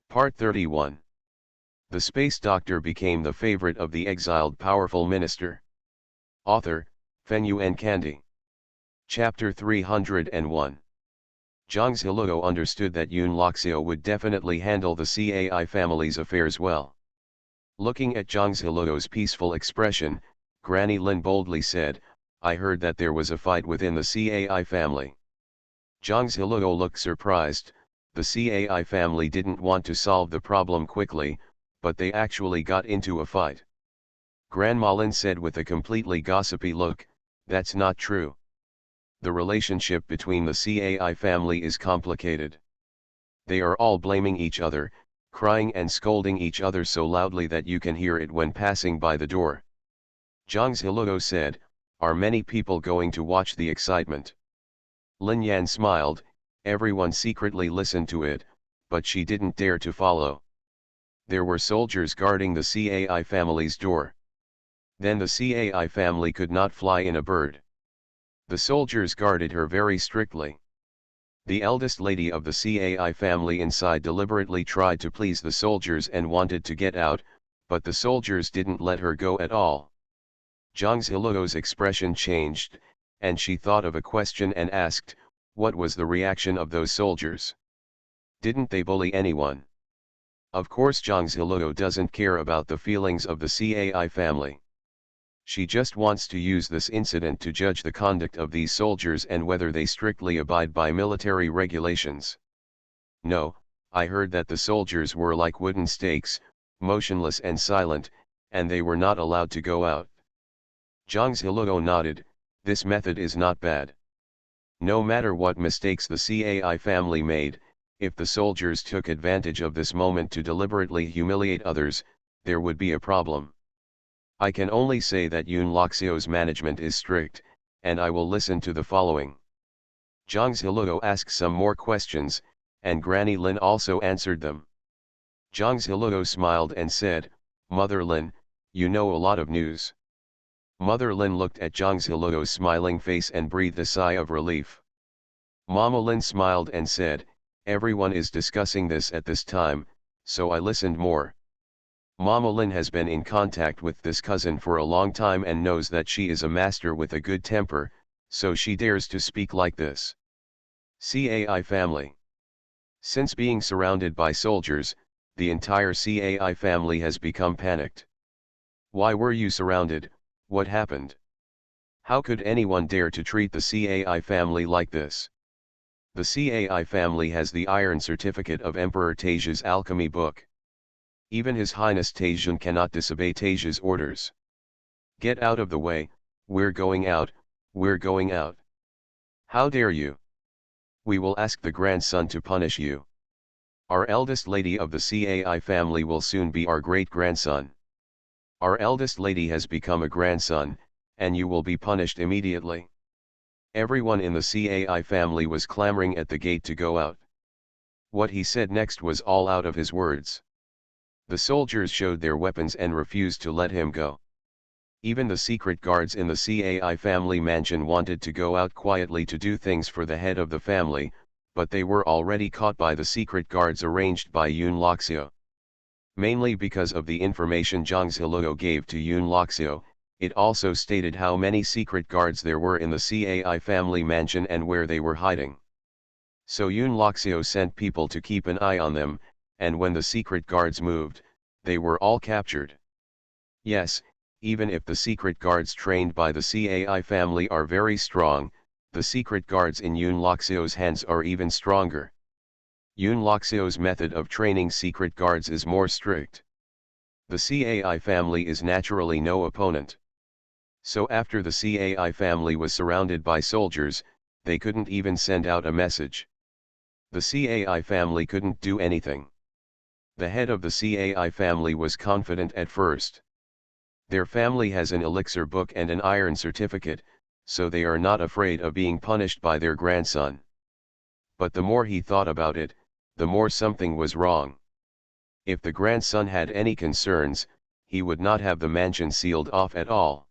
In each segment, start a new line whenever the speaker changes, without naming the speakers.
Part 31. The space doctor became the favorite of the exiled powerful minister. Author, Feng Yuan Kandi. Chapter 301. Zhang Ziluo understood that Yun Loxiao would definitely handle the CAI family's affairs well. Looking at Zhang Ziluo's peaceful expression, Granny Lin boldly said, "I heard that there was a fight within the CAI family." Zhang Ziluo looked surprised. The CAI family didn't want to solve the problem quickly, but they actually got into a fight. Grandma Lin said with a completely gossipy look, "That's not true. The relationship between the CAI family is complicated. They are all blaming each other, crying and scolding each other so loudly that you can hear it when passing by the door." Zhang Ziluo said, "Are many people going to watch the excitement?" Lin Yan smiled. Everyone secretly listened to it, but she didn't dare to follow. There were soldiers guarding the CAI family's door. Then the CAI family could not fly in a bird. The soldiers guarded her very strictly. The eldest lady of the CAI family inside deliberately tried to please the soldiers and wanted to get out, but the soldiers didn't let her go at all. Zhang Ziluo's expression changed, and she thought of a question and asked, "What was the reaction of those soldiers? Didn't they bully anyone?" Of course Zhang Ziluo doesn't care about the feelings of the CAI family. She just wants to use this incident to judge the conduct of these soldiers and whether they strictly abide by military regulations. "No, I heard that the soldiers were like wooden stakes, motionless and silent, and they were not allowed to go out." Zhang Ziluo nodded. This method is not bad. No matter what mistakes the CAI family made, if the soldiers took advantage of this moment to deliberately humiliate others, there would be a problem. I can only say that Yun Loxiao's management is strict, and I will listen to the following. Zhang Ziluo asked some more questions, and Granny Lin also answered them. Zhang Ziluo smiled and said, "Mother Lin, you know a lot of news." Mother Lin looked at Zhang Ziluo's smiling face and breathed a sigh of relief. Mama Lin smiled and said, "Everyone is discussing this at this time, so I listened more." Mama Lin has been in contact with this cousin for a long time and knows that she is a master with a good temper, so she dares to speak like this. CAI family. Since being surrounded by soldiers, the entire CAI family has become panicked. "Why were you surrounded? What happened? How could anyone dare to treat the CAI family like this?" The CAI family has the iron certificate of Emperor Taizhi's alchemy book. Even His Highness Taizhan cannot disobey Taizhi's orders. "Get out of the way, we're going out, we're going out. How dare you? We will ask the grandson to punish you. Our eldest lady of the CAI family will soon be our great-grandson. Our eldest lady has become a grandson, and you will be punished immediately." Everyone in the CAI family was clamoring at the gate to go out. What he said next was all out of his words. The soldiers showed their weapons and refused to let him go. Even the secret guards in the CAI family mansion wanted to go out quietly to do things for the head of the family, but they were already caught by the secret guards arranged by Yun Loxiao. Mainly because of the information Zhang Ziluo gave to Yun Loxiao, it also stated how many secret guards there were in the CAI family mansion and where they were hiding. So Yun Loxiao sent people to keep an eye on them, and when the secret guards moved, they were all captured. Yes, even if the secret guards trained by the CAI family are very strong, the secret guards in Yun Loxiao's hands are even stronger. Yun Loxiao's method of training secret guards is more strict. The CAI family is naturally no opponent. So after the CAI family was surrounded by soldiers, they couldn't even send out a message. The CAI family couldn't do anything. The head of the CAI family was confident at first. Their family has an elixir book and an iron certificate, so they are not afraid of being punished by their grandson. But the more he thought about it, the more something was wrong. If the grandson had any concerns, he would not have the mansion sealed off at all.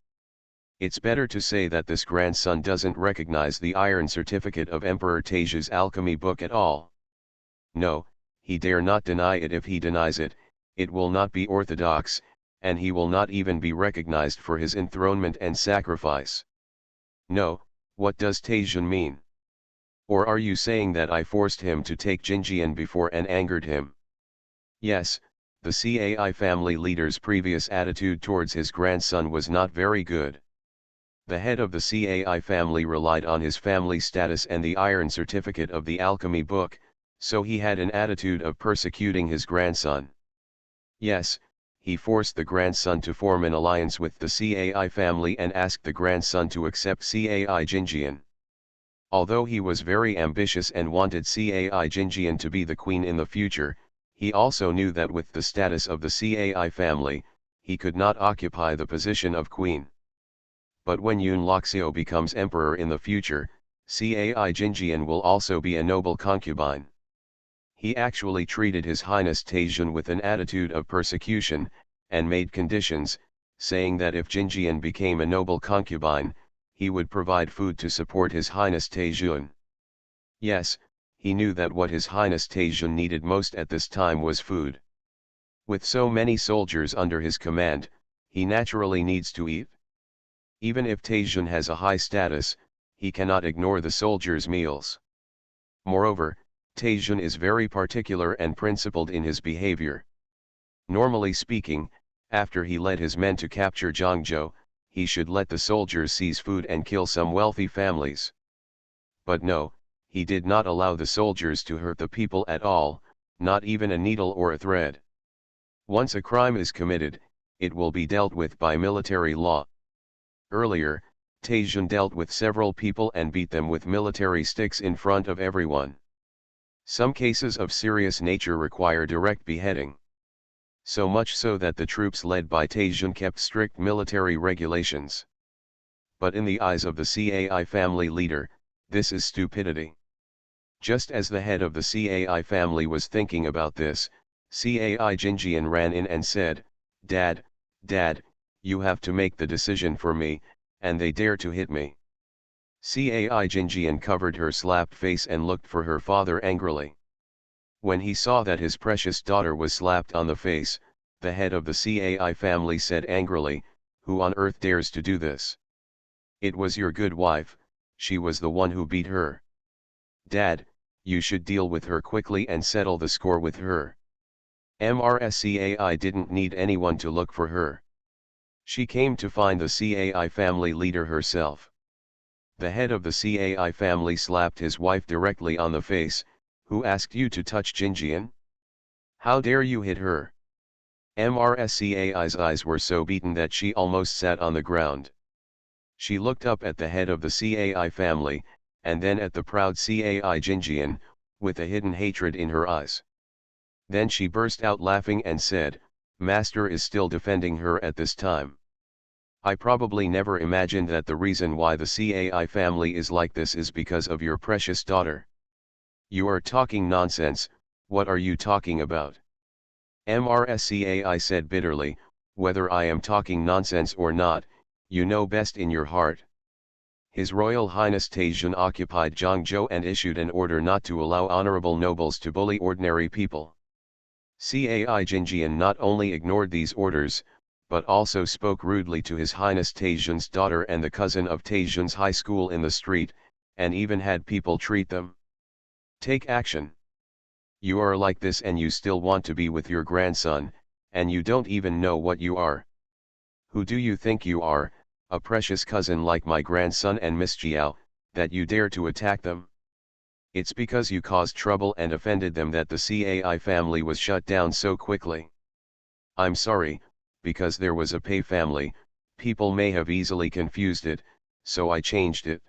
It's better to say that this grandson doesn't recognize the iron certificate of Emperor Taizhi's alchemy book at all. No, he dare not deny it. If he denies it, it will not be orthodox, and he will not even be recognized for his enthronement and sacrifice. No, what does Taijun mean? Or are you saying that I forced him to take Jinjian before and angered him? Yes, the Cai family leader's previous attitude towards his grandson was not very good. The head of the Cai family relied on his family status and the iron certificate of the alchemy book, so he had an attitude of persecuting his grandson. Yes, he forced the grandson to form an alliance with the Cai family and asked the grandson to accept Cai Jinjian. Although he was very ambitious and wanted Cai Jinjian to be the queen in the future, he also knew that with the status of the Cai family, he could not occupy the position of queen. But when Yun Loxiao becomes emperor in the future, Cai Jinjian will also be a noble concubine. He actually treated His Highness Taijun with an attitude of persecution, and made conditions, saying that if Jinjian became a noble concubine, he would provide food to support His Highness Taijun. Yes, he knew that what His Highness Taijun needed most at this time was food. With so many soldiers under his command, he naturally needs to eat. Even if Taijun has a high status, he cannot ignore the soldiers' meals. Moreover, Taijun is very particular and principled in his behavior. Normally speaking, after he led his men to capture Zhangzhou, he should let the soldiers seize food and kill some wealthy families. But no, he did not allow the soldiers to hurt the people at all, not even a needle or a thread. Once a crime is committed, it will be dealt with by military law. Earlier, Taijun dealt with several people and beat them with military sticks in front of everyone. Some cases of serious nature require direct beheading. So much so that the troops led by Taijun kept strict military regulations. But in the eyes of the Cai family leader, this is stupidity. Just as the head of the Cai family was thinking about this, Cai Jinjian ran in and said, "Dad, Dad, you have to make the decision for me, and they dare to hit me." Cai Jinjian covered her slapped face and looked for her father angrily. When he saw that his precious daughter was slapped on the face, the head of the Cai family said angrily, "Who on earth dares to do this? It was your good wife, she was the one who beat her. Dad, you should deal with her quickly and settle the score with her. Cai didn't need anyone to look for her. She came to find the Cai family leader herself." The head of the Cai family slapped his wife directly on the face. "Who asked you to touch Jinjian? How dare you hit her?" Cai's eyes were so beaten that she almost sat on the ground. She looked up at the head of the Cai family, and then at the proud Cai Jinjian, with a hidden hatred in her eyes. Then she burst out laughing and said, "Master is still defending her at this time. I probably never imagined that the reason why the Cai family is like this is because of your precious daughter. You are talking nonsense. What are you talking about?" Cai said bitterly, "Whether I am talking nonsense or not, you know best in your heart." His Royal Highness Taijun occupied Zhangzhou and issued an order not to allow honorable nobles to bully ordinary people. Cai Jinjian not only ignored these orders, but also spoke rudely to His Highness Taijun's daughter and the cousin of Taijun's high school in the street, and even had people treat them. Take action. You are like this and you still want to be with your grandson, and you don't even know what you are. Who do you think you are, a precious cousin like my grandson and Miss Jiao, that you dare to attack them? It's because you caused trouble and offended them that the Cai family was shut down so quickly. I'm sorry, because there was a Pei family, people may have easily confused it, so I changed it.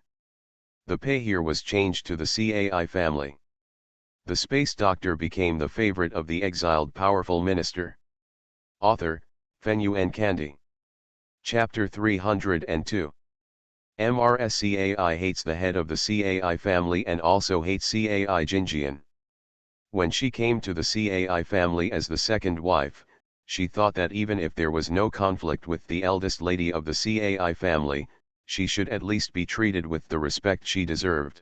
The Pei here was changed to the Cai family. The space doctor became the favorite of the exiled powerful minister. Author, Fenyuan Candy. Chapter 302. Cai hates the head of the Cai family and also hates Cai Jinjian. When she came to the Cai family as the second wife, she thought that even if there was no conflict with the eldest lady of the Cai family, she should at least be treated with the respect she deserved.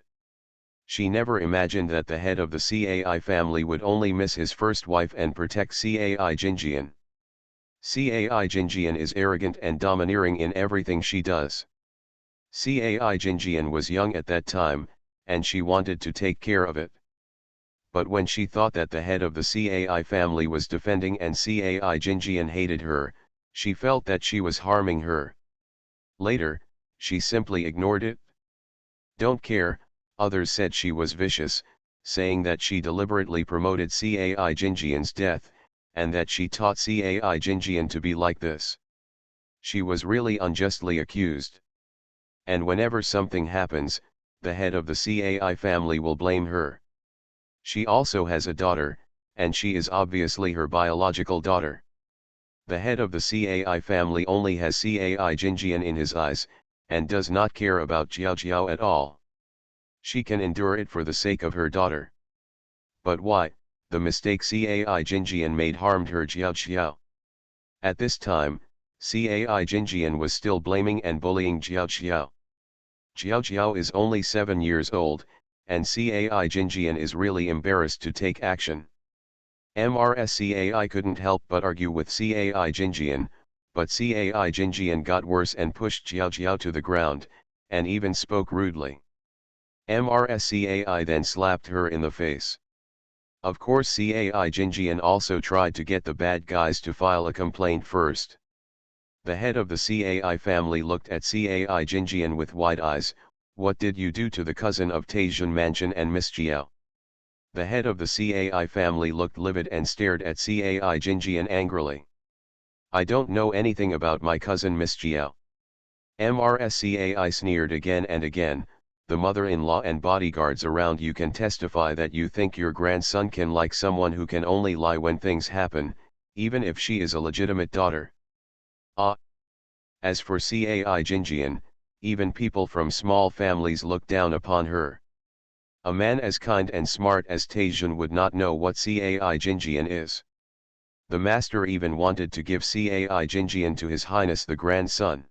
She never imagined that the head of the Cai family would only miss his first wife and protect Cai Jinjian. Cai Jinjian is arrogant and domineering in everything she does. Cai Jinjian was young at that time, and she wanted to take care of it. But when she thought that the head of the Cai family was defending and Cai Jinjian hated her, she felt that she was harming her. Later, she simply ignored it. Don't care, others said she was vicious, saying that she deliberately promoted Cai Jinjian's death, and that she taught Cai Jinjian to be like this. She was really unjustly accused. And whenever something happens, the head of the Cai family will blame her. She also has a daughter, and she is obviously her biological daughter. The head of the Cai family only has Cai Jinjian in his eyes, and does not care about Jiao Jiao at all. She can endure it for the sake of her daughter. But why, the mistake Cai Jinjian made harmed her Jiao Jiao. At this time, Cai Jinjian was still blaming and bullying Jiao Jiao. Jiao Jiao is only 7 years old, and Cai Jinjian is really embarrassed to take action. Cai couldn't help but argue with Cai Jinjian, but Cai Jinjian got worse and pushed Jiao Jiao to the ground, and even spoke rudely. Cai then slapped her in the face. Of course Cai Jinjian also tried to get the bad guys to file a complaint first. The head of the Cai family looked at Cai Jinjian with wide eyes. What did you do to the cousin of Taijun Mansion and Miss Jiao? The head of the Cai family looked livid and stared at Cai Jinjian angrily. I don't know anything about my cousin Miss Jiao. Cai sneered again and again. The mother-in-law and bodyguards around you can testify that you think your grandson can like someone who can only lie when things happen, even if she is a legitimate daughter. As for Cai Jinjian, even people from small families look down upon her. A man as kind and smart as Taijun would not know what Cai Jinjian is. The master even wanted to give Cai Jinjian to His Highness the grandson.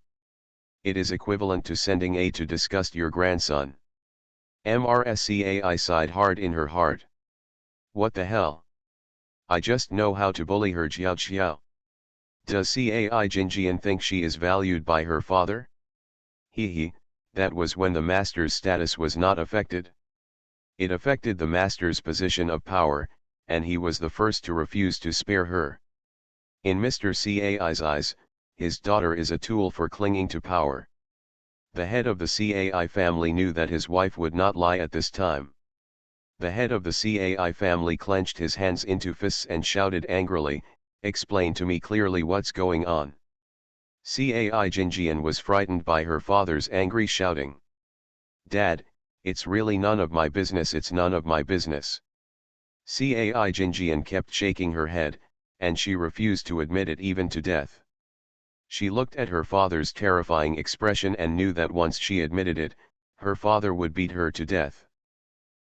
It is equivalent to sending a to disgust your grandson. Cai sighed hard in her heart. What the hell? I just know how to bully her Jiao Jiao. Does Cai Jinjian think she is valued by her father? That was when the master's status was not affected. It affected the master's position of power, and he was the first to refuse to spare her. In Mr. Cai's eyes, his daughter is a tool for clinging to power. The head of the Cai family knew that his wife would not lie at this time. The head of the Cai family clenched his hands into fists and shouted angrily, "Explain to me clearly what's going on." Cai Jinjian was frightened by her father's angry shouting. Dad, it's really none of my business, it's none of my business. Cai Jinjian kept shaking her head, and she refused to admit it even to death. She looked at her father's terrifying expression and knew that once she admitted it, her father would beat her to death.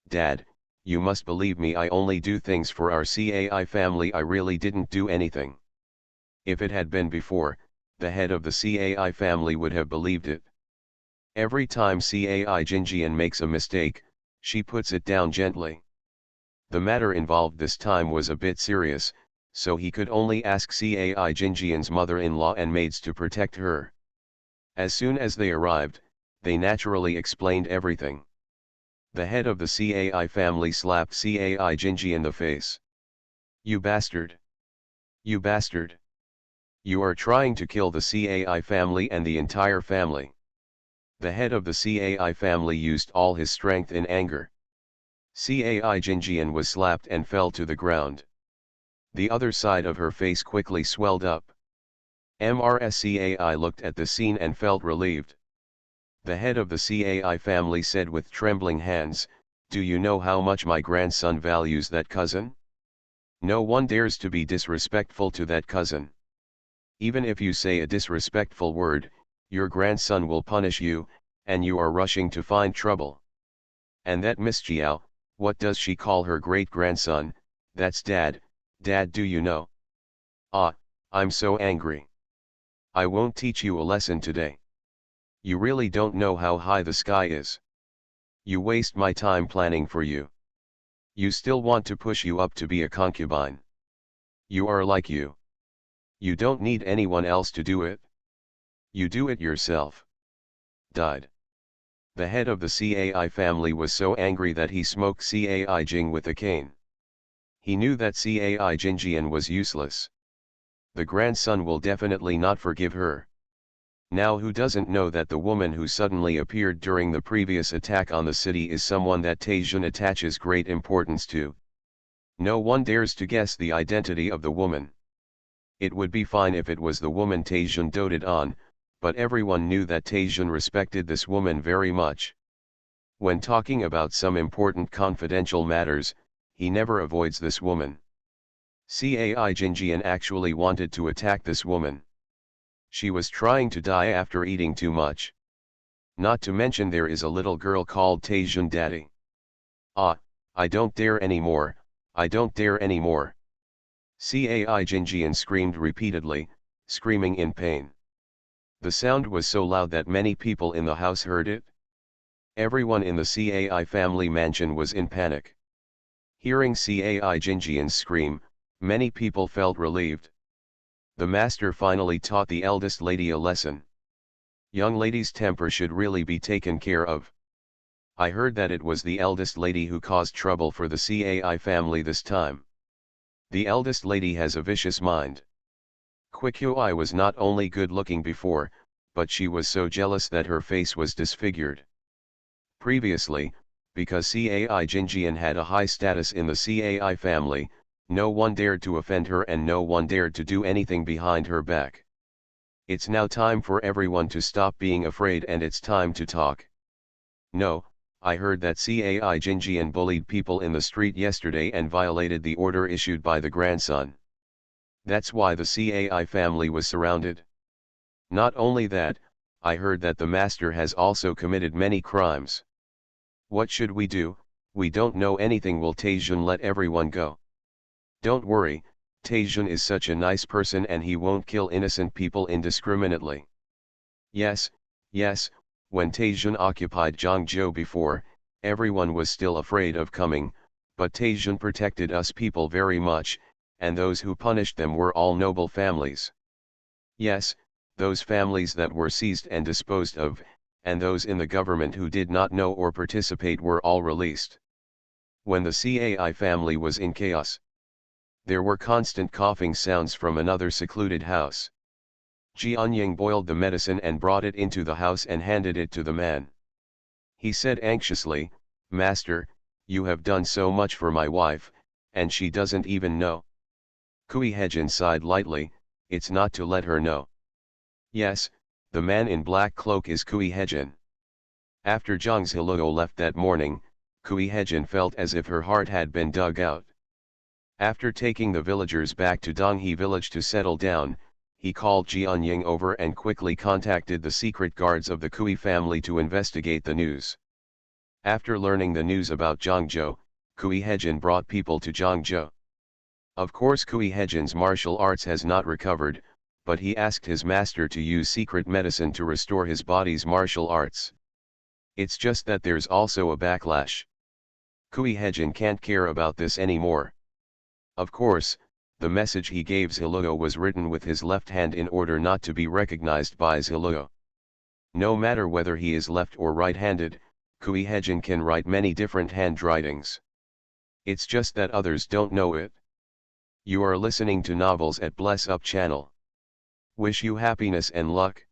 Dad, you must believe me, I only do things for our Cai family, I really didn't do anything. If it had been before, the head of the Cai family would have believed it. Every time Cai Jinjian makes a mistake, she puts it down gently. The matter involved this time was a bit serious, so he could only ask Cai Jinjian's mother-in-law and maids to protect her. As soon as they arrived, they naturally explained everything. The head of the Cai family slapped Cai Jinjian in the face. You bastard! You bastard! You are trying to kill the Cai family and the entire family. The head of the Cai family used all his strength in anger. Cai Jinjian was slapped and fell to the ground. The other side of her face quickly swelled up. Cai looked at the scene and felt relieved. The head of the Cai family said with trembling hands, "Do you know how much my grandson values that cousin? No one dares to be disrespectful to that cousin. Even if you say a disrespectful word, your grandson will punish you, and you are rushing to find trouble. And that Miss Jiao, what does she call her great-grandson? That's Dad. Dad, do you know? I'm so angry. I won't teach you a lesson today. You really don't know how high the sky is. You waste my time planning for you. You still want to push you up to be a concubine. You are like you. You don't need anyone else to do it. You do it yourself. Died. The head of the Cai family was so angry that he smoked Cai Jing with a cane. He knew that Cai Jinjian was useless. The grandson will definitely not forgive her. Now who doesn't know that the woman who suddenly appeared during the previous attack on the city is someone that Taijun attaches great importance to? No one dares to guess the identity of the woman. It would be fine if it was the woman Taijun doted on, but everyone knew that Taijun respected this woman very much. When talking about some important confidential matters, he never avoids this woman. Cai Jinjian actually wanted to attack this woman. She was trying to die after eating too much. Not to mention there is a little girl called Taijun Daddy. Ah, I don't dare anymore, I don't dare anymore. Cai Jinjian screamed repeatedly, screaming in pain. The sound was so loud that many people in the house heard it. Everyone in the Cai family mansion was in panic. Hearing Cai Jinjian's scream, many people felt relieved. The master finally taught the eldest lady a lesson. Young lady's temper should really be taken care of. I heard that it was the eldest lady who caused trouble for the Cai family this time. The eldest lady has a vicious mind. Quiqui was not only good looking before, but she was so jealous that her face was disfigured. Previously, because Cai Jinjian had a high status in the Cai family, no one dared to offend her and no one dared to do anything behind her back. It's now time for everyone to stop being afraid and it's time to talk. No, I heard that Cai Jinjian bullied people in the street yesterday and violated the order issued by the grandson. That's why the Cai family was surrounded. Not only that, I heard that the master has also committed many crimes. What should we do? We don't know anything. Will Taijun let everyone go? Don't worry, Taijun is such a nice person and he won't kill innocent people indiscriminately. Yes, when Taijun occupied Zhangzhou before, everyone was still afraid of coming, but Taijun protected us people very much, and those who punished them were all noble families. Yes, those families that were seized and disposed of, and those in the government who did not know or participate were all released. When the Cai family was in chaos, there were constant coughing sounds from another secluded house. Jianying boiled the medicine and brought it into the house and handed it to the man. He said anxiously, "Master, you have done so much for my wife, and she doesn't even know." Kui Hejin sighed lightly, "It's not to let her know." Yes, the man in black cloak is Kui Hejin. After Zhang Ziluo left that morning, Kui Hejin felt as if her heart had been dug out. After taking the villagers back to Donghe village to settle down, he called Jianying over and quickly contacted the secret guards of the Kui family to investigate the news. After learning the news about Zhangzhou, Kui Hejin brought people to Zhangzhou. Of course Kui Hejin's martial arts has not recovered, but he asked his master to use secret medicine to restore his body's martial arts. It's just that there's also a backlash. Kui Hejin can't care about this anymore. Of course, the message he gave Ziluo was written with his left hand in order not to be recognized by Ziluo. No matter whether he is left or right-handed, Kui Hejin can write many different handwritings. It's just that others don't know it. You are listening to Novels at Bless Up channel. Wish you happiness and luck.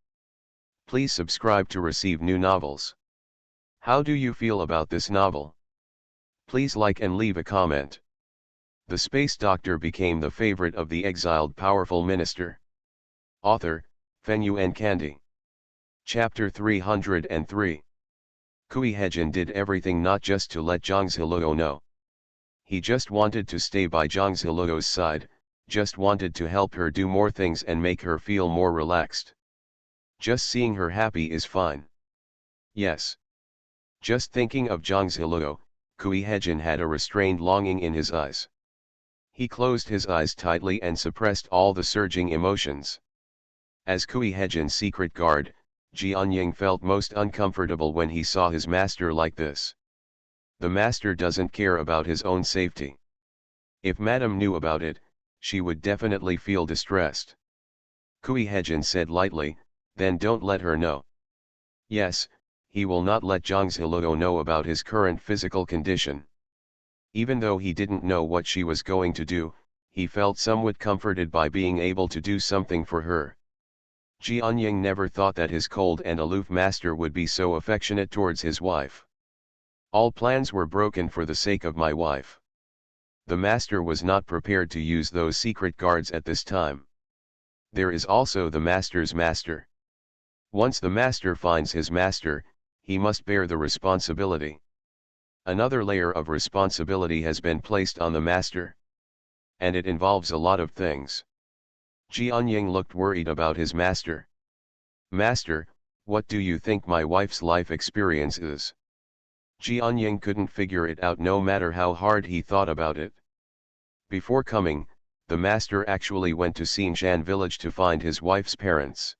Please subscribe to receive new novels. How do you feel about this novel? Please like and leave a comment. The Space Doctor became the favorite of the exiled powerful minister. Author, Fenyuan Kandi. Chapter 303. Kui Hejin did everything not just to let Zhang Ziluo know. He just wanted to stay by Zhang Ziluo's side, just wanted to help her do more things and make her feel more relaxed. Just seeing her happy is fine. Yes. Just thinking of Zhang Ziluo, Kui Hejin had a restrained longing in his eyes. He closed his eyes tightly and suppressed all the surging emotions. As Kui Hejin's secret guard, Jianying felt most uncomfortable when he saw his master like this. The master doesn't care about his own safety. If Madame knew about it, she would definitely feel distressed. Kui Hejin said lightly, then don't let her know. Yes, he will not let Zhang Ziluo know about his current physical condition. Even though he didn't know what she was going to do, he felt somewhat comforted by being able to do something for her. Jianying never thought that his cold and aloof master would be so affectionate towards his wife. All plans were broken for the sake of my wife. The master was not prepared to use those secret guards at this time. There is also the master's master. Once the master finds his master, he must bear the responsibility. Another layer of responsibility has been placed on the master. And it involves a lot of things. Jianying looked worried about his master. Master, what do you think my wife's life experience is? Jianying couldn't figure it out no matter how hard he thought about it. Before coming, the master actually went to Xinshan village to find his wife's parents.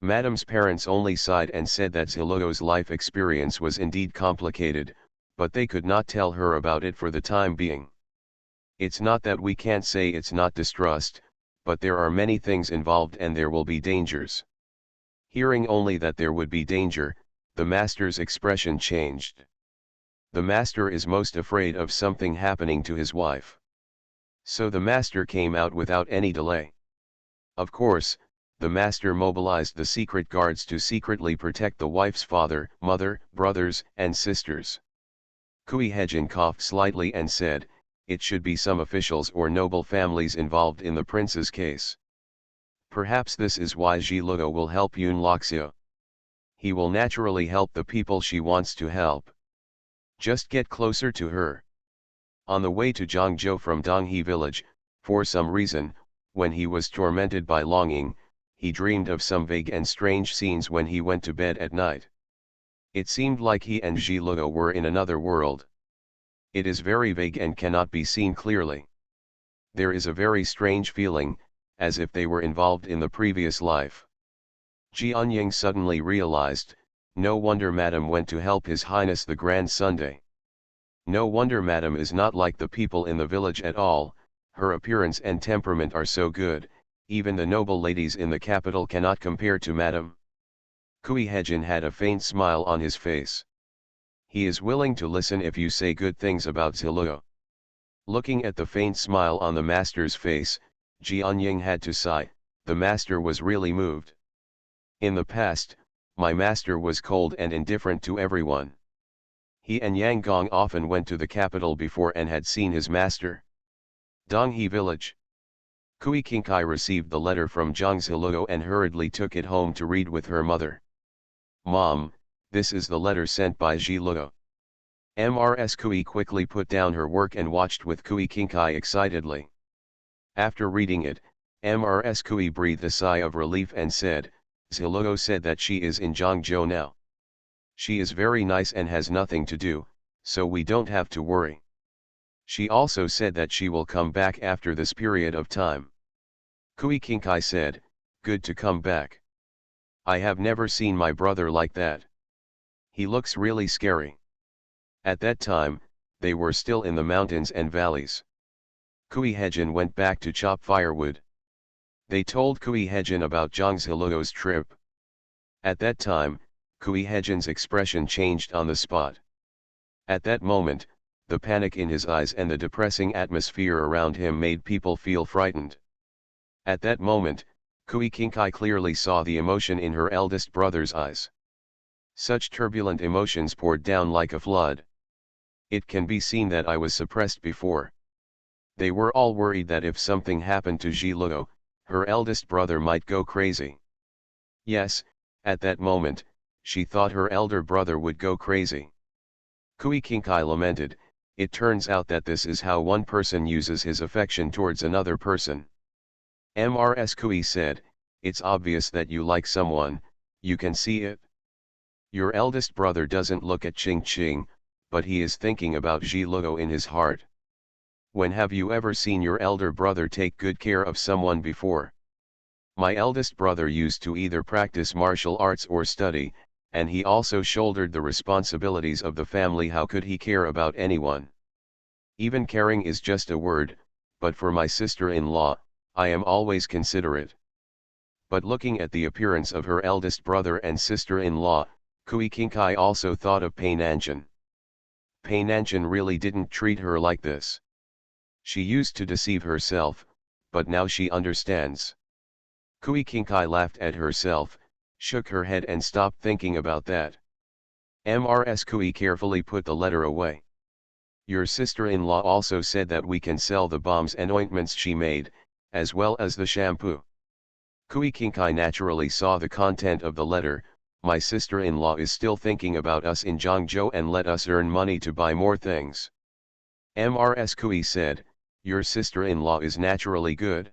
Madame's parents only sighed and said that Ziluo's life experience was indeed complicated, but they could not tell her about it for the time being. It's not that we can't say it's not distrust, but there are many things involved and there will be dangers. Hearing only that there would be danger, the master's expression changed. The master is most afraid of something happening to his wife. So the master came out without any delay. Of course, the master mobilized the secret guards to secretly protect the wife's father, mother, brothers, and sisters. Kui Hejin coughed slightly and said, it should be some officials or noble families involved in the prince's case. Perhaps this is why Ziluo will help Yun Loxia. He will naturally help the people she wants to help. Just get closer to her. On the way to Zhangzhou from Donghe village, for some reason, when he was tormented by longing, he dreamed of some vague and strange scenes when he went to bed at night. It seemed like he and Ziluo were in another world. It is very vague and cannot be seen clearly. There is a very strange feeling, as if they were involved in the previous life. Jianying suddenly realized, no wonder Madame went to help His Highness the Grand Sunday. No wonder Madame is not like the people in the village at all, her appearance and temperament are so good, even the noble ladies in the capital cannot compare to Madame. Kui Hejin had a faint smile on his face. He is willing to listen if you say good things about Ziluo. Looking at the faint smile on the master's face, Jianying had to sigh, the master was really moved. In the past, my master was cold and indifferent to everyone. He and Yang Gong often went to the capital before and had seen his master. Donghe village. Kui Qingkai received the letter from Zhang Ziluo and hurriedly took it home to read with her mother. Mom, this is the letter sent by Ziluo. Ms. Kui quickly put down her work and watched with Kui Qingkai excitedly. After reading it, Ms. Kui breathed a sigh of relief and said, Ziluo said that she is in Zhangzhou now. She is very nice and has nothing to do, so we don't have to worry. She also said that she will come back after this period of time. Kui Qingkai said, good to come back. I have never seen my brother like that. He looks really scary. At that time, they were still in the mountains and valleys. Kui Hejin went back to chop firewood. They told Kui Hejin about Zhang Ziluo's trip. At that time, Kui Hejin's expression changed on the spot. At that moment, the panic in his eyes and the depressing atmosphere around him made people feel frightened. At that moment, Kui Qingkai clearly saw the emotion in her eldest brother's eyes. Such turbulent emotions poured down like a flood. It can be seen that I was suppressed before. They were all worried that if something happened to Ziluo, her eldest brother might go crazy. Yes, at that moment, she thought her elder brother would go crazy. Kui Qingkai lamented, it turns out that this is how one person uses his affection towards another person. Ms. Kui said, it's obvious that you like someone, you can see it. Your eldest brother doesn't look at Ching Ching, but he is thinking about Ziluo in his heart. When have you ever seen your elder brother take good care of someone before? My eldest brother used to either practice martial arts or study, and he also shouldered the responsibilities of the family. How could he care about anyone? Even caring is just a word, but for my sister-in-law, I am always considerate. But looking at the appearance of her eldest brother and sister-in-law, Kui Kinkai also thought of Pei Nanshan. Pei Nanshan really didn't treat her like this. She used to deceive herself, but now she understands. Kui Kinkai laughed at herself, shook her head and stopped thinking about that. Mrs. Kui carefully put the letter away. Your sister-in-law also said that we can sell the balms and ointments she made, as well as the shampoo. Kui Kinkai naturally saw the content of the letter. My sister-in-law is still thinking about us in Zhangzhou and let us earn money to buy more things. Mrs. Kui said, your sister-in-law is naturally good.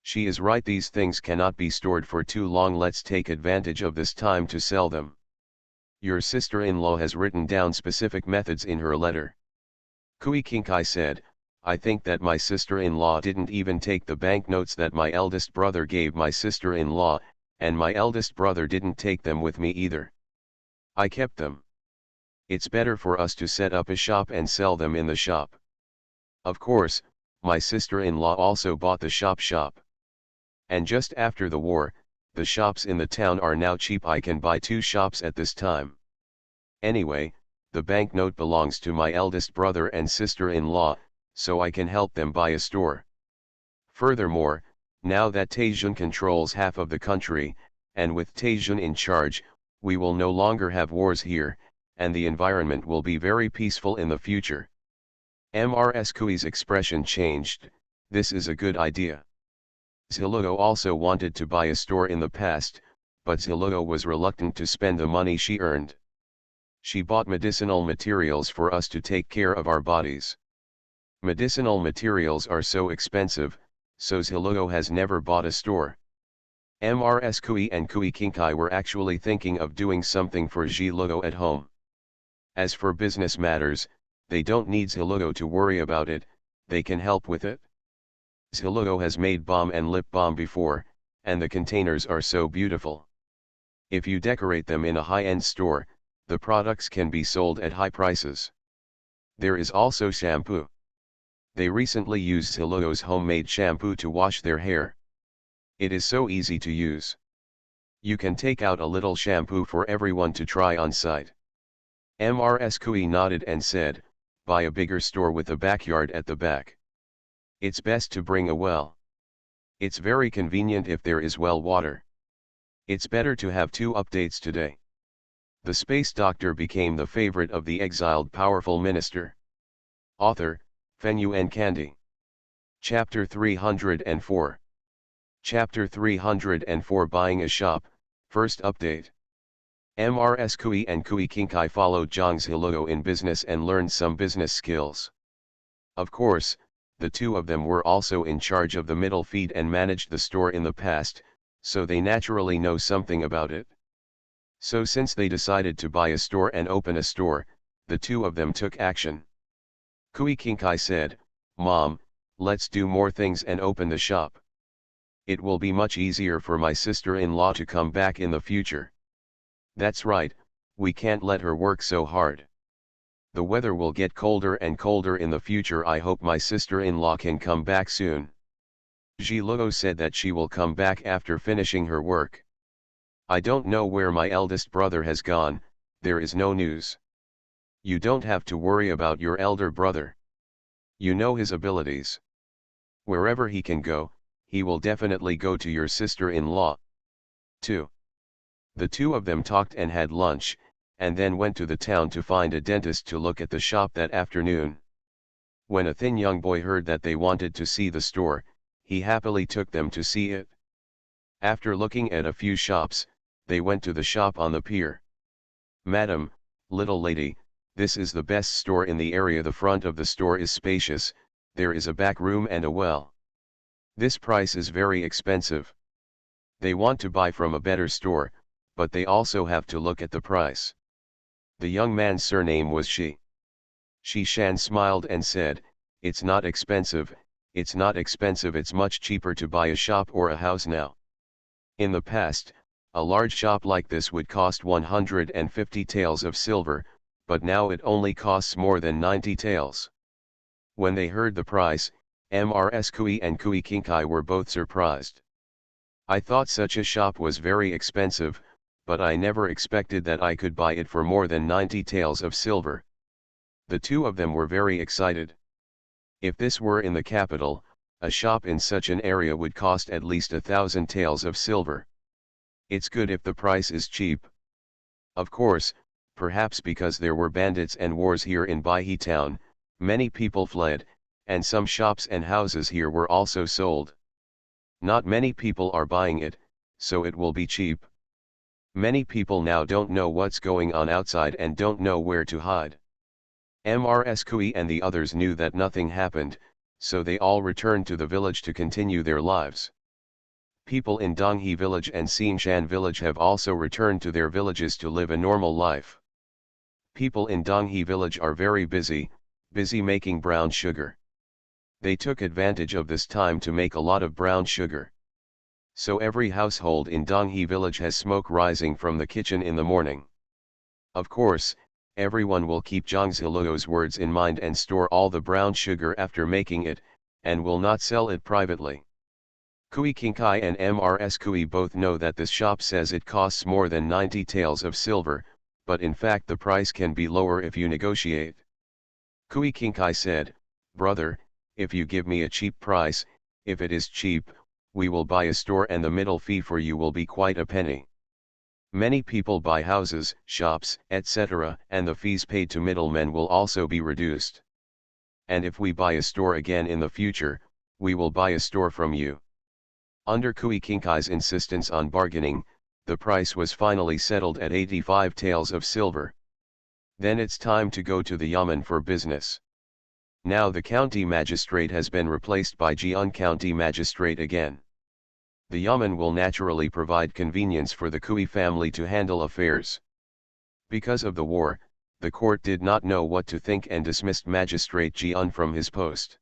She is right, these things cannot be stored for too long, let's take advantage of this time to sell them. Your sister-in-law has written down specific methods in her letter. Kui Kinkai said, I think that my sister-in-law didn't even take the banknotes that my eldest brother gave my sister-in-law, and my eldest brother didn't take them with me either. I kept them. It's better for us to set up a shop and sell them in the shop. Of course, my sister-in-law also bought the shop. And just after the war, the shops in the town are now cheap. I can buy 2 shops at this time. Anyway, the banknote belongs to my eldest brother and sister-in-law, so I can help them buy a store. Furthermore, now that Taizhun controls half of the country, and with Taizhun in charge, we will no longer have wars here, and the environment will be very peaceful in the future. Mrs. Kui's expression changed. This is a good idea. Ziluo also wanted to buy a store in the past, but Ziluo was reluctant to spend the money she earned. She bought medicinal materials for us to take care of our bodies. Medicinal materials are so expensive, so Ziluo has never bought a store. Mrs. Kui and Kui Kinkai were actually thinking of doing something for Ziluo at home. As for business matters, they don't need Ziluo to worry about it, they can help with it. Ziluo has made balm and lip balm before, and the containers are so beautiful. If you decorate them in a high-end store, the products can be sold at high prices. There is also shampoo. They recently used Ziluo's homemade shampoo to wash their hair. It is so easy to use. You can take out a little shampoo for everyone to try on site. Mrs. Kui nodded and said, buy a bigger store with a backyard at the back. It's best to bring a well. It's very convenient if there is well water. It's better to have 2 updates today. The space doctor became the favorite of the exiled powerful minister. Author, Fenyuan Kandi. Chapter 304. Chapter 304 Buying a Shop, First Update. Mrs. Kui and Kui Kinkai followed Zhang Ziluo in business and learned some business skills. Of course, the 2 of them were also in charge of the middle feed and managed the store in the past, so they naturally know something about it. So since they decided to buy a store and open a store, the 2 of them took action. Kui Kinkai said, Mom, let's do more things and open the shop. It will be much easier for my sister-in-law to come back in the future. That's right, we can't let her work so hard. The weather will get colder and colder in the future. I hope my sister-in-law can come back soon. Ziluo said that she will come back after finishing her work. I don't know where my eldest brother has gone, there is no news. You don't have to worry about your elder brother. You know his abilities. Wherever he can go, he will definitely go to your sister-in-law. 2. The 2 of them talked and had lunch, and then went to the town to find a dentist to look at the shop that afternoon. When a thin young boy heard that they wanted to see the store, he happily took them to see it. After looking at a few shops, they went to the shop on the pier. Madam, little lady, this is the best store in the area. The front of the store is spacious, there is a back room and a well. This price is very expensive. They want to buy from a better store, but they also have to look at the price. The young man's surname was Shi. Shi Shan smiled and said, it's not expensive, it's not expensive, it's much cheaper to buy a shop or a house now. In the past, A large shop like this would cost 150 taels of silver, but now it only costs more than 90 taels. When they heard the price, Mrs. Kui and Kui Kinkai were both surprised. I thought such a shop was very expensive, but I never expected that I could buy it for more than 90 taels of silver. The two of them were very excited. If this were in the capital, a shop in such an area would cost at least 1,000 taels of silver. It's good if the price is cheap. Of course, perhaps because there were bandits and wars here in Baihe town, many people fled, and some shops and houses here were also sold. Not many people are buying it, so it will be cheap. Many people now don't know what's going on outside and don't know where to hide. Mrs. Kui and the others knew that nothing happened, so they all returned to the village to continue their lives. People in Donghe village and Xingshan village have also returned to their villages to live a normal life. People in Donghe village are very busy making brown sugar. They took advantage of this time to make a lot of brown sugar. So every household in Donghe village has smoke rising from the kitchen in the morning. Of course, everyone will keep Zhang Ziluo's words in mind and store all the brown sugar after making it, and will not sell it privately. Kui Kinkai and Mrs. Kui both know that this shop says it costs more than 90 taels of silver, but in fact the price can be lower if you negotiate. Kui Kinkai said, "Brother, if you give me a cheap price, if it is cheap, we will buy a store and the middle fee for you will be quite a penny. Many people buy houses, shops, etc., and the fees paid to middlemen will also be reduced. And if we buy a store again in the future, we will buy a store from you." Under Kui Kinkai's insistence on bargaining, the price was finally settled at 85 taels of silver. Then it's time to go to the yamen for business. Now the county magistrate has been replaced by Jian County Magistrate again. The yamen will naturally provide convenience for the Kui family to handle affairs. Because of the war, the court did not know what to think and dismissed Magistrate Jian from his post.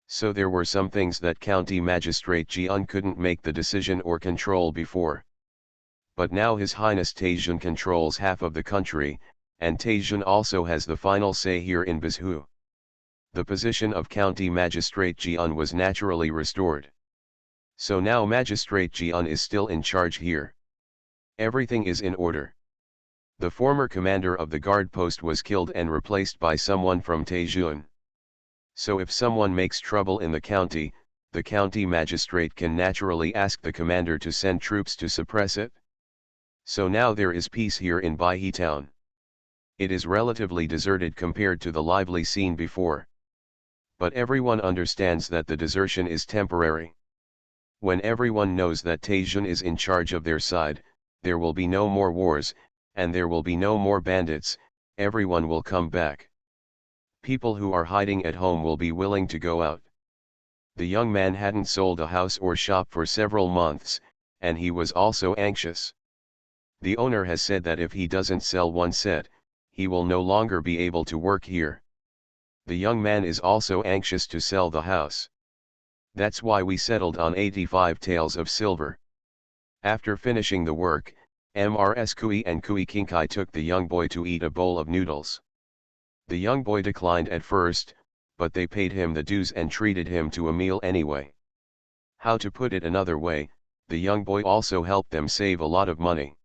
So there were some things that County Magistrate Jian couldn't make the decision or control before. But now His Highness Taizhun controls half of the country, and Taizhun also has the final say here in Bizhu. The position of County Magistrate Jian was naturally restored. So now Magistrate Jian is still in charge here. Everything is in order. The former commander of the guard post was killed and replaced by someone from Taizhun. So if someone makes trouble in the county magistrate can naturally ask the commander to send troops to suppress it. So now there is peace here in Baihe town. It is relatively deserted compared to the lively scene before. But everyone understands that the desertion is temporary. When everyone knows that Taizhun is in charge of their side, there will be no more wars, and there will be no more bandits, everyone will come back. People who are hiding at home will be willing to go out. The young man hadn't sold a house or shop for several months, and he was also anxious. The owner has said that if he doesn't sell one set, he will no longer be able to work here. The young man is also anxious to sell the house. That's why we settled on 85 taels of silver. After finishing the work, Mrs. Kui and Kui Kinkai took the young boy to eat a bowl of noodles. The young boy declined at first, but they paid him the dues and treated him to a meal anyway. How to put it another way, the young boy also helped them save a lot of money.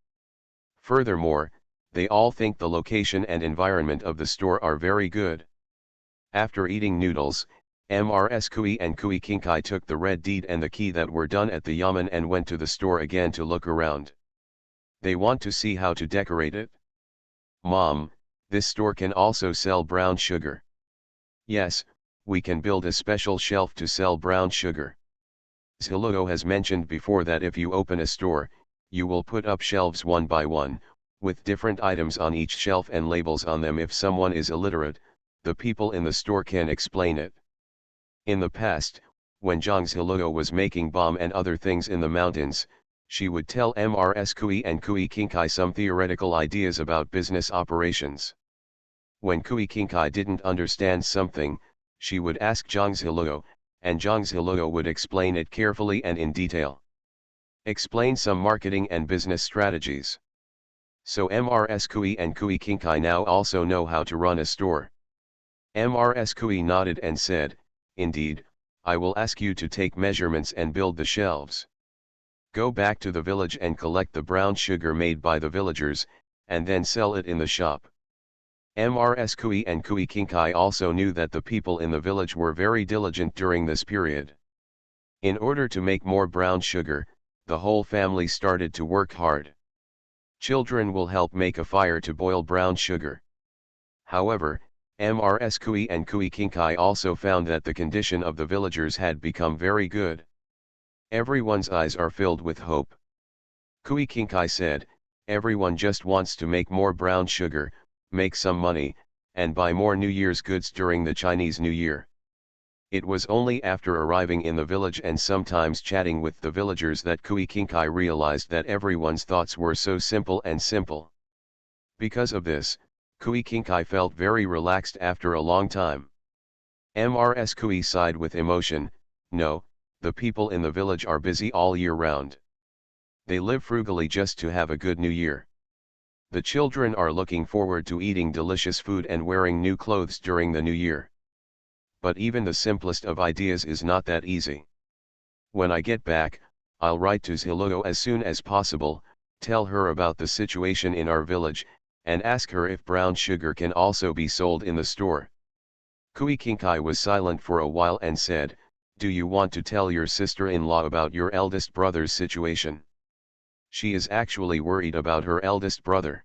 Furthermore, they all think the location and environment of the store are very good. After eating noodles, Mrs. Kui and Kui Kinkai took the red deed and the key that were done at the yamen and went to the store again to look around. They want to see how to decorate it. "Mom, this store can also sell brown sugar." "Yes, we can build a special shelf to sell brown sugar. Ziluo has mentioned before that if you open a store, you will put up shelves one by one, with different items on each shelf and labels on them. If someone is illiterate, the people in the store can explain it." In the past, when Zhang Ziluo was making bomb and other things in the mountains, she would tell Mrs. Kui and Kui Kinkai some theoretical ideas about business operations. When Kui Kinkai didn't understand something, she would ask Zhang Ziluo, and Zhang Ziluo would explain it carefully and in detail. Explain some marketing and business strategies. So Mrs. Kui and Kui Kinkai now also know how to run a store. Mrs. Kui nodded and said, "Indeed, I will ask you to take measurements and build the shelves. Go back to the village and collect the brown sugar made by the villagers, and then sell it in the shop." Mrs. Kui and Kui Kinkai also knew that the people in the village were very diligent during this period. In order to make more brown sugar, the whole family started to work hard. Children will help make a fire to boil brown sugar. However, Mrs. Kui and Kui Kinkai also found that the condition of the villagers had become very good. Everyone's eyes are filled with hope. Kui Kinkai said, "Everyone just wants to make more brown sugar, make some money, and buy more New Year's goods during the Chinese New Year." It was only after arriving in the village and sometimes chatting with the villagers that Kui Kinkai realized that everyone's thoughts were so simple and simple. Because of this, Kui Kinkai felt very relaxed after a long time. Mrs. Kui sighed with emotion, "No, the people in the village are busy all year round. They live frugally just to have a good New Year. The children are looking forward to eating delicious food and wearing new clothes during the New Year. But even the simplest of ideas is not that easy. When I get back, I'll write to Ziluo as soon as possible, tell her about the situation in our village, and ask her if brown sugar can also be sold in the store." Kui Kinkai was silent for a while and said, "Do you want to tell your sister-in-law about your eldest brother's situation? She is actually worried about her eldest brother."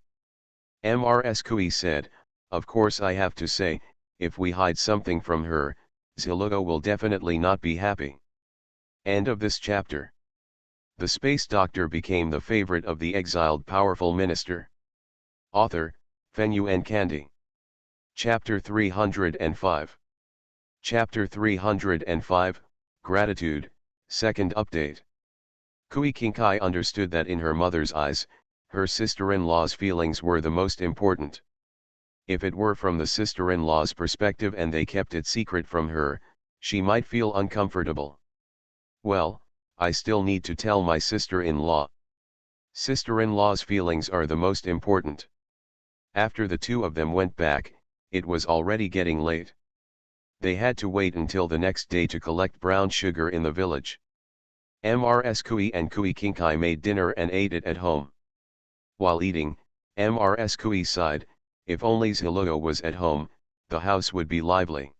Mrs. Kui said, "Of course I have to say, if we hide something from her, Ziluo will definitely not be happy." End of this chapter. The space doctor became the favorite of the exiled powerful minister. Author, Fenyuan Kandi. Chapter 305. Chapter 305, Gratitude, Second Update. Kui Kinkai understood that in her mother's eyes, her sister-in-law's feelings were the most important. If it were from the sister-in-law's perspective and they kept it secret from her, she might feel uncomfortable. "Well, I still need to tell my sister-in-law. Sister-in-law's feelings are the most important." After the two of them went back, it was already getting late. They had to wait until the next day to collect brown sugar in the village. Mrs. Kui and Kui Kinkai made dinner and ate it at home. While eating, Mrs. Kui sighed, "If only Ziluo was at home, the house would be lively."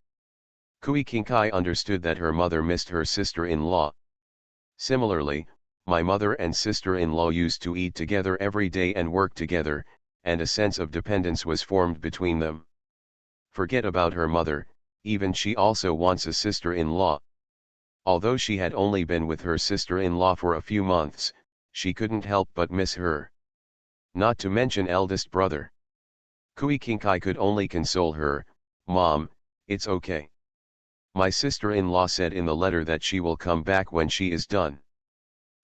Kui Kinkai understood that her mother missed her sister-in-law. Similarly, my mother and sister-in-law used to eat together every day and work together, and a sense of dependence was formed between them. Forget about her mother, even she also wants a sister-in-law. Although she had only been with her sister-in-law for a few months, she couldn't help but miss her. Not to mention eldest brother. Kui Kinkai could only console her, "Mom, it's okay. My sister-in-law said in the letter that she will come back when she is done.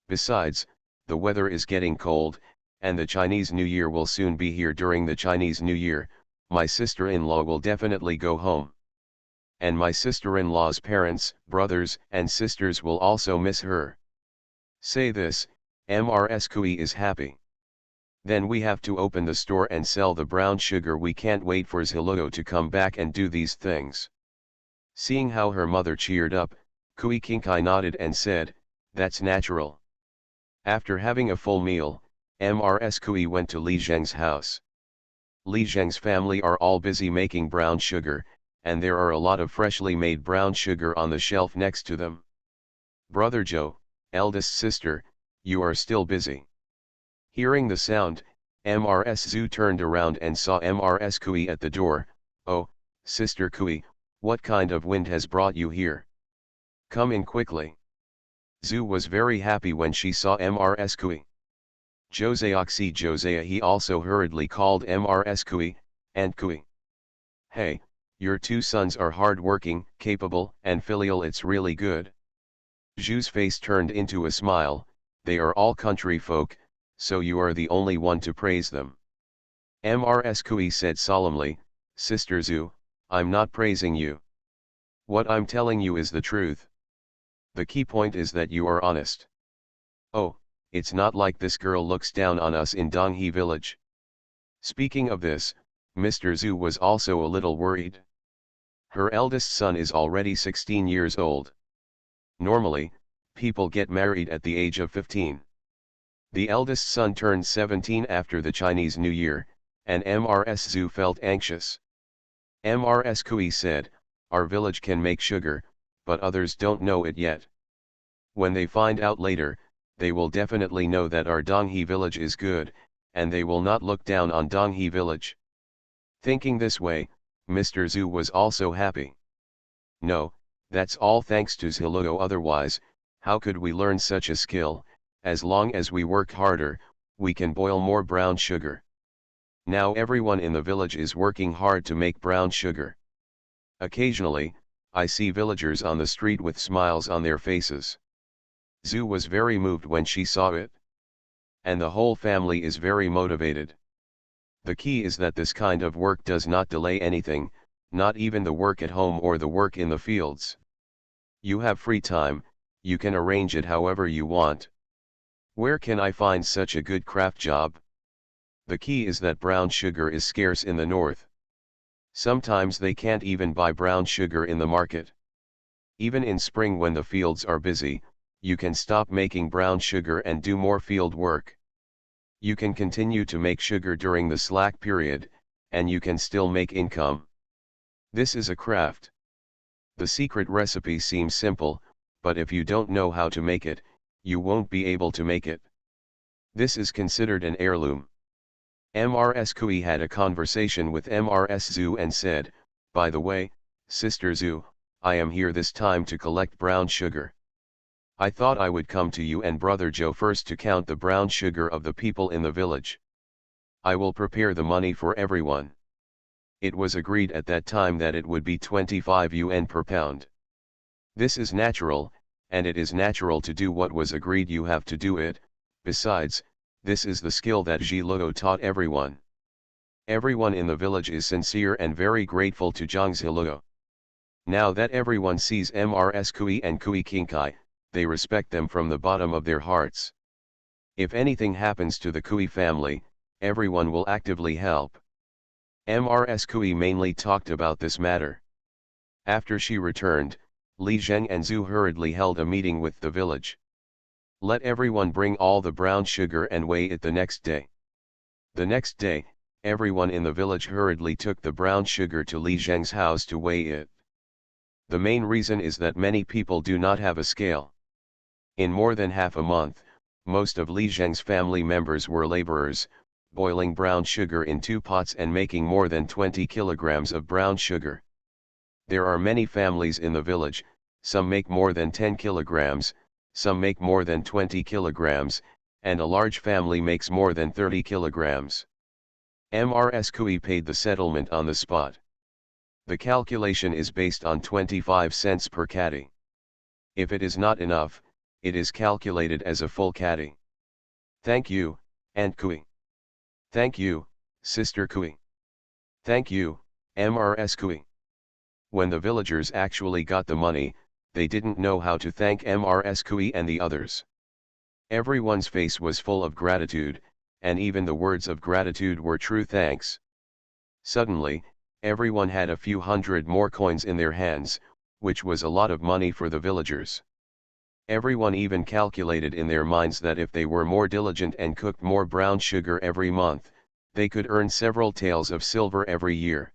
Besides, the weather is getting cold, and the Chinese New Year will soon be here. During the Chinese New Year, my sister-in-law will definitely go home. And my sister-in-law's parents, brothers, and sisters will also miss her. Say this, Mrs. Kui is happy. Then we have to open the store and sell the brown sugar. We can't wait for Ziluo to come back and do these things." Seeing how her mother cheered up, Kui Kinkai nodded and said, "That's natural." After having a full meal, Mrs. Kui went to Li Zheng's house. Li Zheng's family are all busy making brown sugar, and there are a lot of freshly made brown sugar on the shelf next to them. "Brother Joe, eldest sister, you are still busy." Hearing the sound, Mrs. Zhu turned around and saw Mrs. Kui at the door. "Oh, Sister Kui, what kind of wind has brought you here? Come in quickly." Zhu was very happy when she saw Mrs. Kui. "Joseoxi Josea," he also hurriedly called Mrs. Kui, "Aunt Kui. Hey, your two sons are hard-working, capable, and filial. It's really good." Zhu's face turned into a smile. "They are all country folk, so you are the only one to praise them." Mrs. Kui said solemnly, "Sister Zhu, I'm not praising you. What I'm telling you is the truth. The key point is that you are honest." "Oh, it's not like this girl looks down on us in Donghe village. Speaking of this, Mr. Zhu was also a little worried. Her eldest son is already 16 years old. Normally, people get married at the age of 15. The eldest son turned 17 after the Chinese New Year, and Mrs. Zhu felt anxious. Mrs. Kui said, "Our village can make sugar, but others don't know it yet. When they find out later, they will definitely know that our Donghe village is good, and they will not look down on Donghe village." Thinking this way, Mr. Zhu was also happy. No, that's all thanks to Zhiluo, otherwise, how could we learn such a skill? As long as we work harder, we can boil more brown sugar. Now everyone in the village is working hard to make brown sugar. Occasionally, I see villagers on the street with smiles on their faces. Zhu was very moved when she saw it. And the whole family is very motivated. The key is that this kind of work does not delay anything, not even the work at home or the work in the fields. You have free time, you can arrange it however you want. Where can I find such a good craft job? The key is that brown sugar is scarce in the north. Sometimes they can't even buy brown sugar in the market. Even in spring when the fields are busy, you can stop making brown sugar and do more field work. You can continue to make sugar during the slack period, and you can still make income. This is a craft. The secret recipe seems simple, but if you don't know how to make it, you won't be able to make it. This is considered an heirloom. Mrs. Kui had a conversation with Mrs. Zhu and said, "By the way, Sister Zhu, I am here this time to collect brown sugar. I thought I would come to you and Brother Joe first to count the brown sugar of the people in the village. I will prepare the money for everyone." It was agreed at that time that it would be 25 yuan per pound. This is natural, and it is natural to do what was agreed. You have to do it. Besides, this is the skill that Zhiluo taught everyone. Everyone in the village is sincere and very grateful to Zhang Zhiluo. Now that everyone sees Mrs. Kui and Kui Qingkai, they respect them from the bottom of their hearts. If anything happens to the Kui family, everyone will actively help. Mrs. Kui mainly talked about this matter. After she returned, Li Zheng and Zhu hurriedly held a meeting with the village. Let everyone bring all the brown sugar and weigh it the next day. The next day, everyone in the village hurriedly took the brown sugar to Li Zheng's house to weigh it. The main reason is that many people do not have a scale. In more than half a month, most of Li Zheng's family members were laborers, boiling brown sugar in 2 pots and making more than 20 kilograms of brown sugar. There are many families in the village, some make more than 10 kilograms, some make more than 20 kilograms, and a large family makes more than 30 kilograms. Mrs. Kui paid the settlement on the spot. The calculation is based on 25 cents per caddy. If it is not enough, it is calculated as a full caddy. Thank you, Aunt Kui. Thank you, Sister Kui. Thank you, Mrs. Kui. When the villagers actually got the money, they didn't know how to thank Mrs. Kui and the others. Everyone's face was full of gratitude, and even the words of gratitude were true thanks. Suddenly, everyone had a few hundred more coins in their hands, which was a lot of money for the villagers. Everyone even calculated in their minds that if they were more diligent and cooked more brown sugar every month, they could earn several taels of silver every year.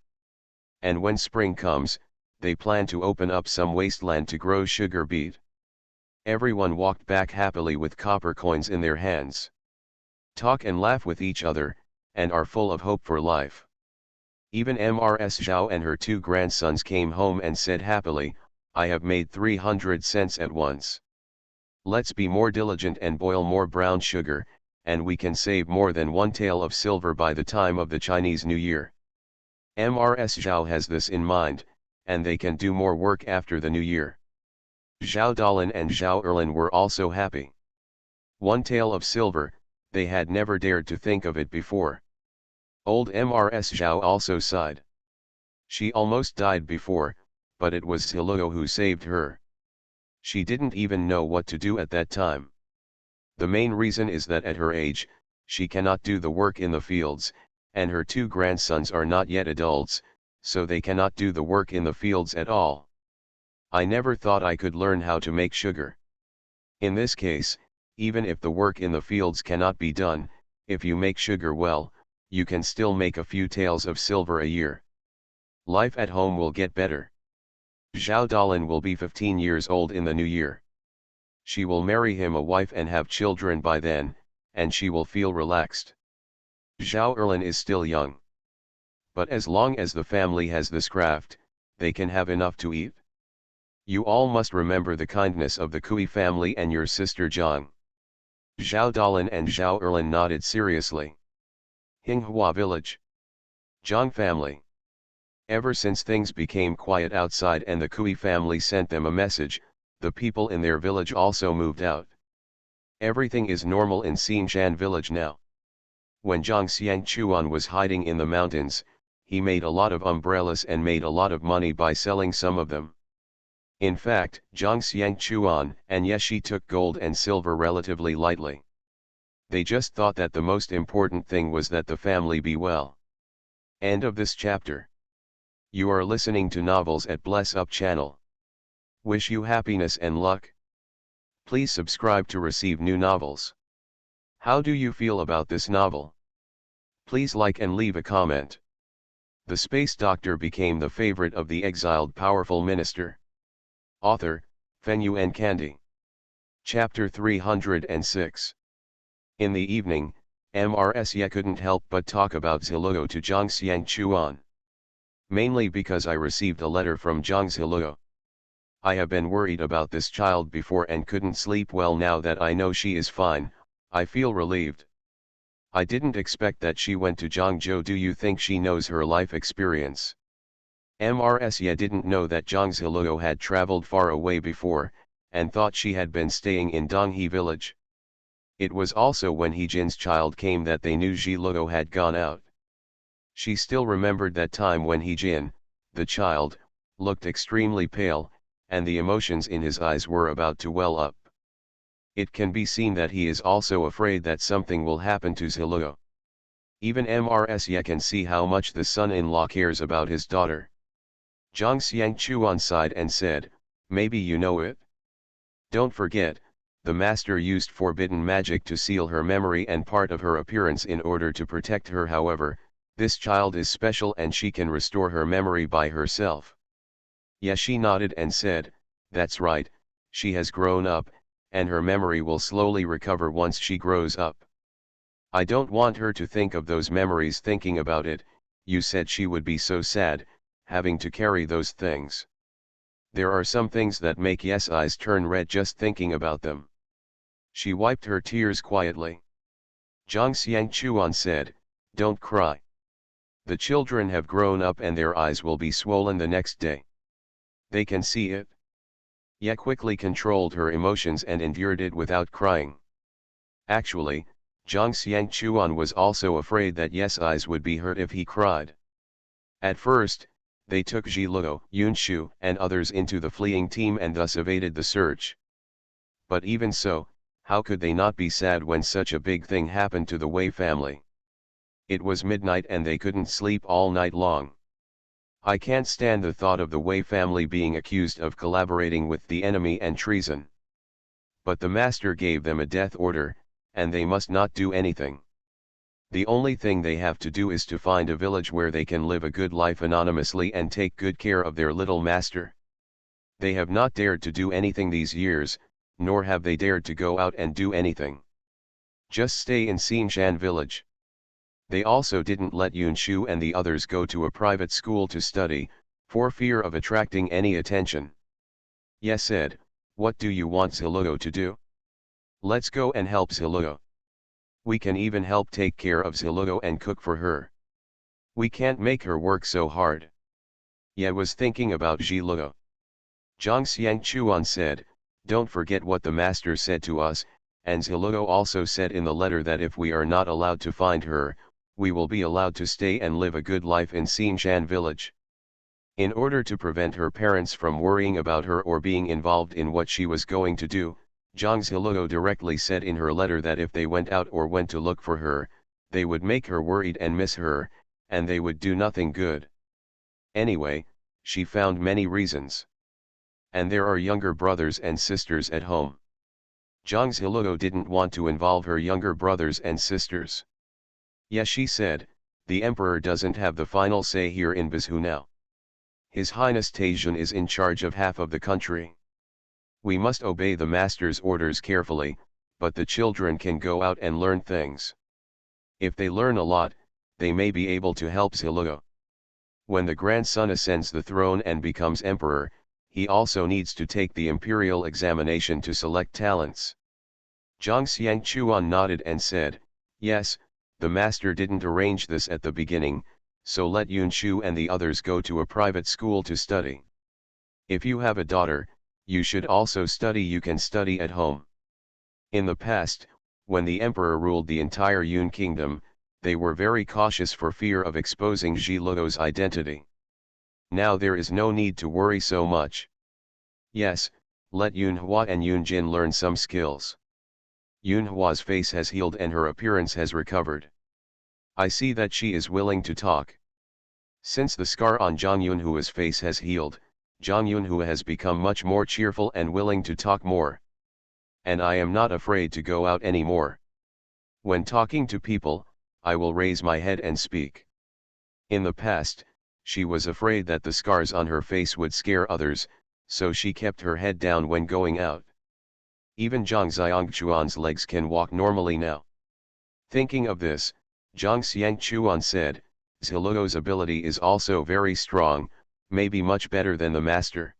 And when spring comes, they plan to open up some wasteland to grow sugar beet. Everyone walked back happily with copper coins in their hands. Talk and laugh with each other, and are full of hope for life. Even Mrs. Zhao and her 2 grandsons came home and said happily, "I have made 300 cents at once. Let's be more diligent and boil more brown sugar, and we can save more than 1 tael of silver by the time of the Chinese New Year." Mrs. Zhao has this in mind, and they can do more work after the New Year. Zhao Dalin and Zhao Erlin were also happy. 1 tael of silver, they had never dared to think of it before. Old Mrs. Zhao also sighed. She almost died before, but it was Zhiluo who saved her. She didn't even know what to do at that time. The main reason is that at her age, she cannot do the work in the fields, and her 2 grandsons are not yet adults, so they cannot do the work in the fields at all. I never thought I could learn how to make sugar. In this case, even if the work in the fields cannot be done, if you make sugar well, you can still make a few taels of silver a year. Life at home will get better. Zhao Dalin will be 15 years old in the new year. She will marry him a wife and have children by then, and she will feel relaxed. Zhao Erlin is still young. But as long as the family has this craft, they can have enough to eat. You all must remember the kindness of the Kui family and your sister Zhang. Zhao Dalin and Zhao Erlin nodded seriously. Hinghua Village. Zhang family. Ever since things became quiet outside and the Kui family sent them a message, the people in their village also moved out. Everything is normal in Xingshan village now. When Zhang Xiangchuan was hiding in the mountains, he made a lot of umbrellas and made a lot of money by selling some of them. In fact, Zhang Xiangchuan and Yeshi took gold and silver relatively lightly. They just thought that the most important thing was that the family be well. End of this chapter. You are listening to Novels at Bless Up channel. Wish you happiness and luck. Please subscribe to receive new novels. How do you feel about this novel? Please like and leave a comment. The Space Doctor became the favorite of the exiled powerful minister. Author, Fenyuan Candy. Chapter 306. In the evening, MRSE couldn't help but talk about Ziluo to Zhang Xiangchuan. Mainly because I received a letter from Zhang Ziluo. I have been worried about this child before and couldn't sleep well. Now that I know she is fine, I feel relieved. I didn't expect that she went to Zhangzhou. Do you think she knows her life experience? MRSE didn't know that Zhang Ziluo had traveled far away before, and thought she had been staying in Donghe village. It was also when He Jin's child came that they knew Ziluo had gone out. She still remembered that time when He Jin, the child, looked extremely pale, and the emotions in his eyes were about to well up. It can be seen that he is also afraid that something will happen to Ziluo. Even MRSE can see how much the son-in-law cares about his daughter. Zhang Xiangchuan sighed and said, "Maybe you know it? Don't forget, the master used forbidden magic to seal her memory and part of her appearance in order to protect her. However, this child is special and she can restore her memory by herself." Yeshi nodded and said, "That's right, she has grown up, and her memory will slowly recover once she grows up. I don't want her to think of those memories thinking about it. You said she would be so sad, having to carry those things. There are some things that make Yes' eyes turn red just thinking about them." She wiped her tears quietly. Zhang Xiangchuan said, "Don't cry. The children have grown up and their eyes will be swollen the next day. They can see it." Ye quickly controlled her emotions and endured it without crying. Actually, Zhang Xiangchuan was also afraid that Yes' eyes would be hurt if he cried. At first, they took Ziluo, Yunshu, and others into the fleeing team and thus evaded the search. But even so, how could they not be sad when such a big thing happened to the Wei family? It was midnight and they couldn't sleep all night long. I can't stand the thought of the Wei family being accused of collaborating with the enemy and treason. But the master gave them a death order, and they must not do anything. The only thing they have to do is to find a village where they can live a good life anonymously and take good care of their little master. They have not dared to do anything these years, nor have they dared to go out and do anything. Just stay in Xingshan village. They also didn't let Yunshu and the others go to a private school to study, for fear of attracting any attention. Ye said, "What do you want Ziluo to do? Let's go and help Ziluo. We can even help take care of Ziluo and cook for her. We can't make her work so hard." Ye was thinking about Ziluo. Zhang Xiangchuan said, "Don't forget what the master said to us, and Ziluo also said in the letter that if we are not allowed to find her, we will be allowed to stay and live a good life in Xingshan village." In order to prevent her parents from worrying about her or being involved in what she was going to do, Zhang Ziluo directly said in her letter that if they went out or went to look for her, they would make her worried and miss her, and they would do nothing good. Anyway, she found many reasons. And there are younger brothers and sisters at home. Zhang Ziluo didn't want to involve her younger brothers and sisters. Yes, she said, the emperor doesn't have the final say here in Bezhu now. His Highness Taijun is in charge of half of the country. We must obey the master's orders carefully, but the children can go out and learn things. If they learn a lot, they may be able to help Ziluo. When the grandson ascends the throne and becomes emperor, he also needs to take the imperial examination to select talents. Zhang Xiangchuan nodded and said, yes, the master didn't arrange this at the beginning, so let Yunshu and the others go to a private school to study. If you have a daughter, you should also study. You can study at home. In the past, when the emperor ruled the entire Yun kingdom, they were very cautious for fear of exposing Ziluo's identity. Now there is no need to worry so much. Yes, let Yunhua and Yunjin learn some skills. Yunhua's face has healed and her appearance has recovered. I see that she is willing to talk. Since the scar on Zhang Yunhua's face has healed, Zhang Yunhua has become much more cheerful and willing to talk more. And I am not afraid to go out anymore. When talking to people, I will raise my head and speak. In the past, she was afraid that the scars on her face would scare others, so she kept her head down when going out. Even Zhang Xiangchuan's legs can walk normally now. Thinking of this, Zhang Xiangchuan said, Ziluo's ability is also very strong, maybe much better than the master.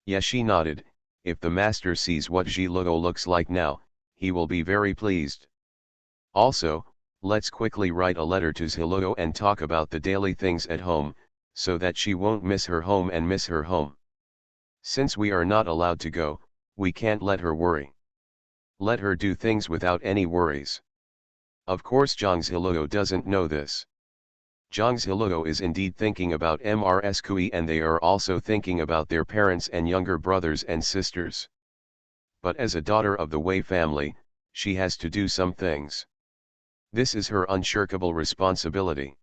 Yes, she nodded, if the master sees what Ziluo looks like now, he will be very pleased. Also, let's quickly write a letter to Ziluo and talk about the daily things at home, so that she won't miss her home and miss her home. Since we are not allowed to go, we can't let her worry. Let her do things without any worries. Of course Zhang Ziluo doesn't know this. Zhang Ziluo is indeed thinking about MRSQE and they are also thinking about their parents and younger brothers and sisters. But as a daughter of the Wei family, she has to do some things. This is her unshirkable responsibility.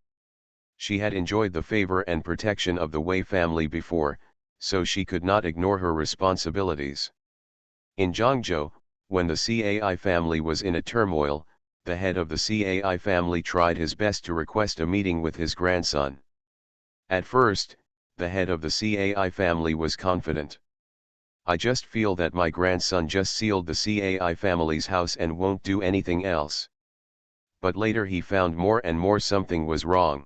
She had enjoyed the favor and protection of the Wei family before, so she could not ignore her responsibilities. In Zhangzhou, when the Cai family was in a turmoil, the head of the Cai family tried his best to request a meeting with his grandson. At first, the head of the Cai family was confident. I just feel that my grandson just sealed the Cai family's house and won't do anything else. But later he found more and more something was wrong.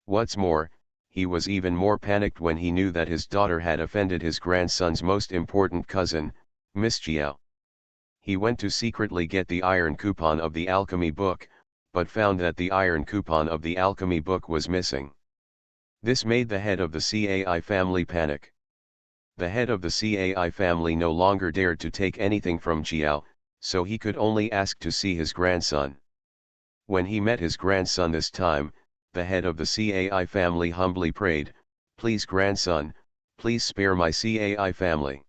What's more, he was even more panicked when he knew that his daughter had offended his grandson's most important cousin, Miss Jiao. He went to secretly get the iron coupon of the alchemy book, but found that the iron coupon of the alchemy book was missing. This made the head of the Cai family panic. The head of the Cai family no longer dared to take anything from Jiao, so he could only ask to see his grandson. When he met his grandson this time, the head of the Cai family humbly prayed, "Please grandson, please spare my Cai family."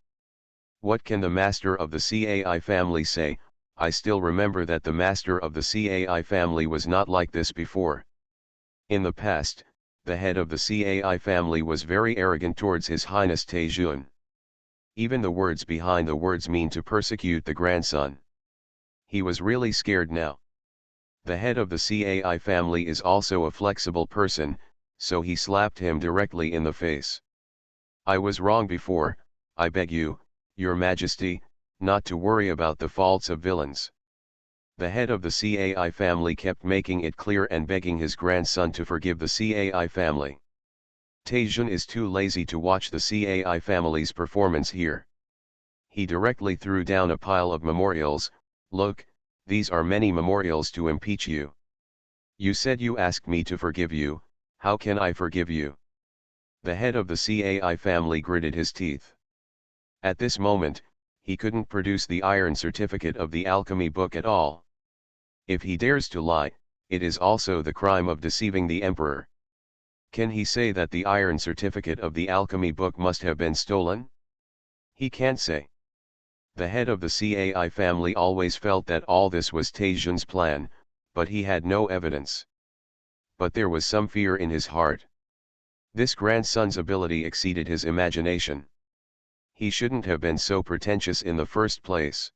What can the master of the Cai family say? I still remember that the master of the Cai family was not like this before. In the past, the head of the Cai family was very arrogant towards His Highness Taijun. Even the words behind the words mean to persecute the grandson. He was really scared now. The head of the Cai family is also a flexible person, so he slapped him directly in the face. "I was wrong before, I beg you, Your Majesty, not to worry about the faults of villains." The head of the Cai family kept making it clear and begging his grandson to forgive the Cai family. Taijun is too lazy to watch the Cai family's performance here. He directly threw down a pile of memorials. "Look, these are many memorials to impeach you. You said you asked me to forgive you, how can I forgive you?" The head of the Cai family gritted his teeth. At this moment, he couldn't produce the iron certificate of the alchemy book at all. If he dares to lie, it is also the crime of deceiving the emperor. Can he say that the iron certificate of the alchemy book must have been stolen? He can't say. The head of the Cai family always felt that all this was Taejun's plan, but he had no evidence. But there was some fear in his heart. This grandson's ability exceeded his imagination. He shouldn't have been so pretentious in the first place.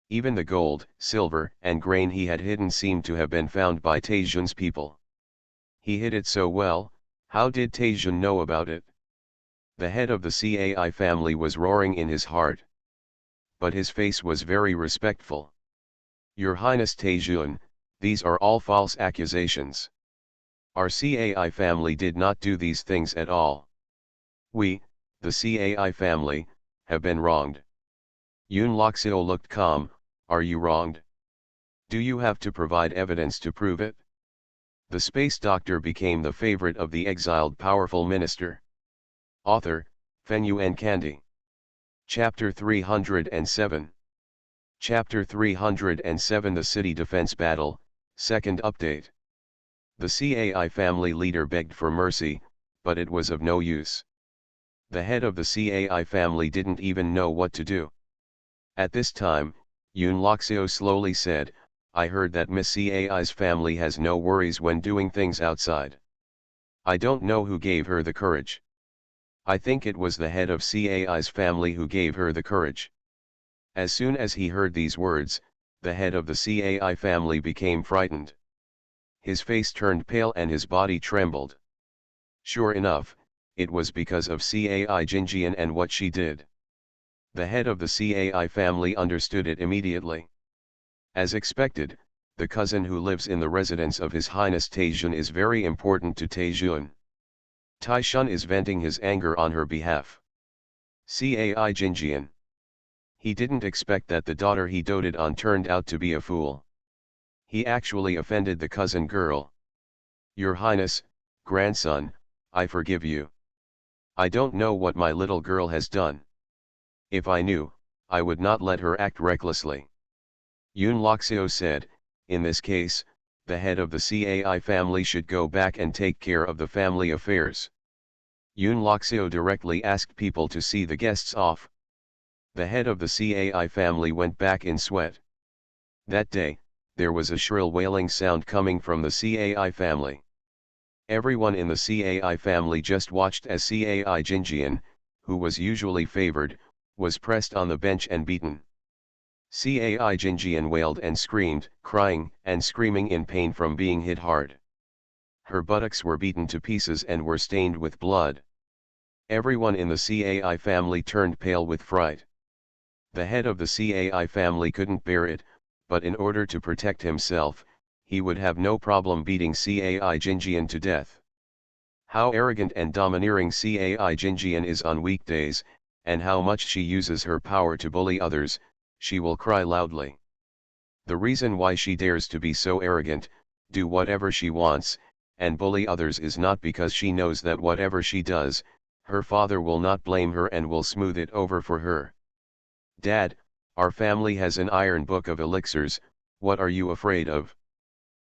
Even the gold, silver, and grain he had hidden seemed to have been found by Taejun's people. He hid it so well, how did Taejun know about it? The head of the Cai family was roaring in his heart. But his face was very respectful. Your Highness Taejun, these are all false accusations. Our Cai family did not do these things at all. We, the Cai family, have been wronged. Yun Loxio looked calm. Are you wronged? Do you have to provide evidence to prove it? The space doctor became the favorite of the exiled powerful minister. Author, Fenyuan Kandi. Chapter 307. Chapter 307 The City Defense Battle, Second Update. The Cai family leader begged for mercy, but it was of no use. The head of the Cai family didn't even know what to do. At this time, Yun Loxio slowly said, I heard that Miss Cai's family has no worries when doing things outside. I don't know who gave her the courage. I think it was the head of Cai's family who gave her the courage. As soon as he heard these words, the head of the Cai family became frightened. His face turned pale and his body trembled. Sure enough, it was because of Cai Jinjian and what she did. The head of the Cai family understood it immediately. As expected, the cousin who lives in the residence of His Highness Taejun is very important to Taejun. Taishun is venting his anger on her behalf. Cai Jinjian. He didn't expect that the daughter he doted on turned out to be a fool. He actually offended the cousin girl. Your Highness, grandson, I forgive you. I don't know what my little girl has done. If I knew, I would not let her act recklessly. Yun Loxio said, in this case, the head of the Cai family should go back and take care of the family affairs. Yun Loxio directly asked people to see the guests off. The head of the Cai family went back in sweat. That day, there was a shrill wailing sound coming from the Cai family. Everyone in the Cai family just watched as Cai Jinjian, who was usually favored, was pressed on the bench and beaten. Cai Jinjian wailed and screamed, crying and screaming in pain from being hit hard. Her buttocks were beaten to pieces and were stained with blood. Everyone in the Cai family turned pale with fright. The head of the Cai family couldn't bear it, but in order to protect himself, he would have no problem beating Cai Jinjian to death. How arrogant and domineering Cai Jinjian is on weekdays, and how much she uses her power to bully others, she will cry loudly. The reason why she dares to be so arrogant, do whatever she wants, and bully others is not because she knows that whatever she does, her father will not blame her and will smooth it over for her. Dad, our family has an iron book of elixirs, what are you afraid of?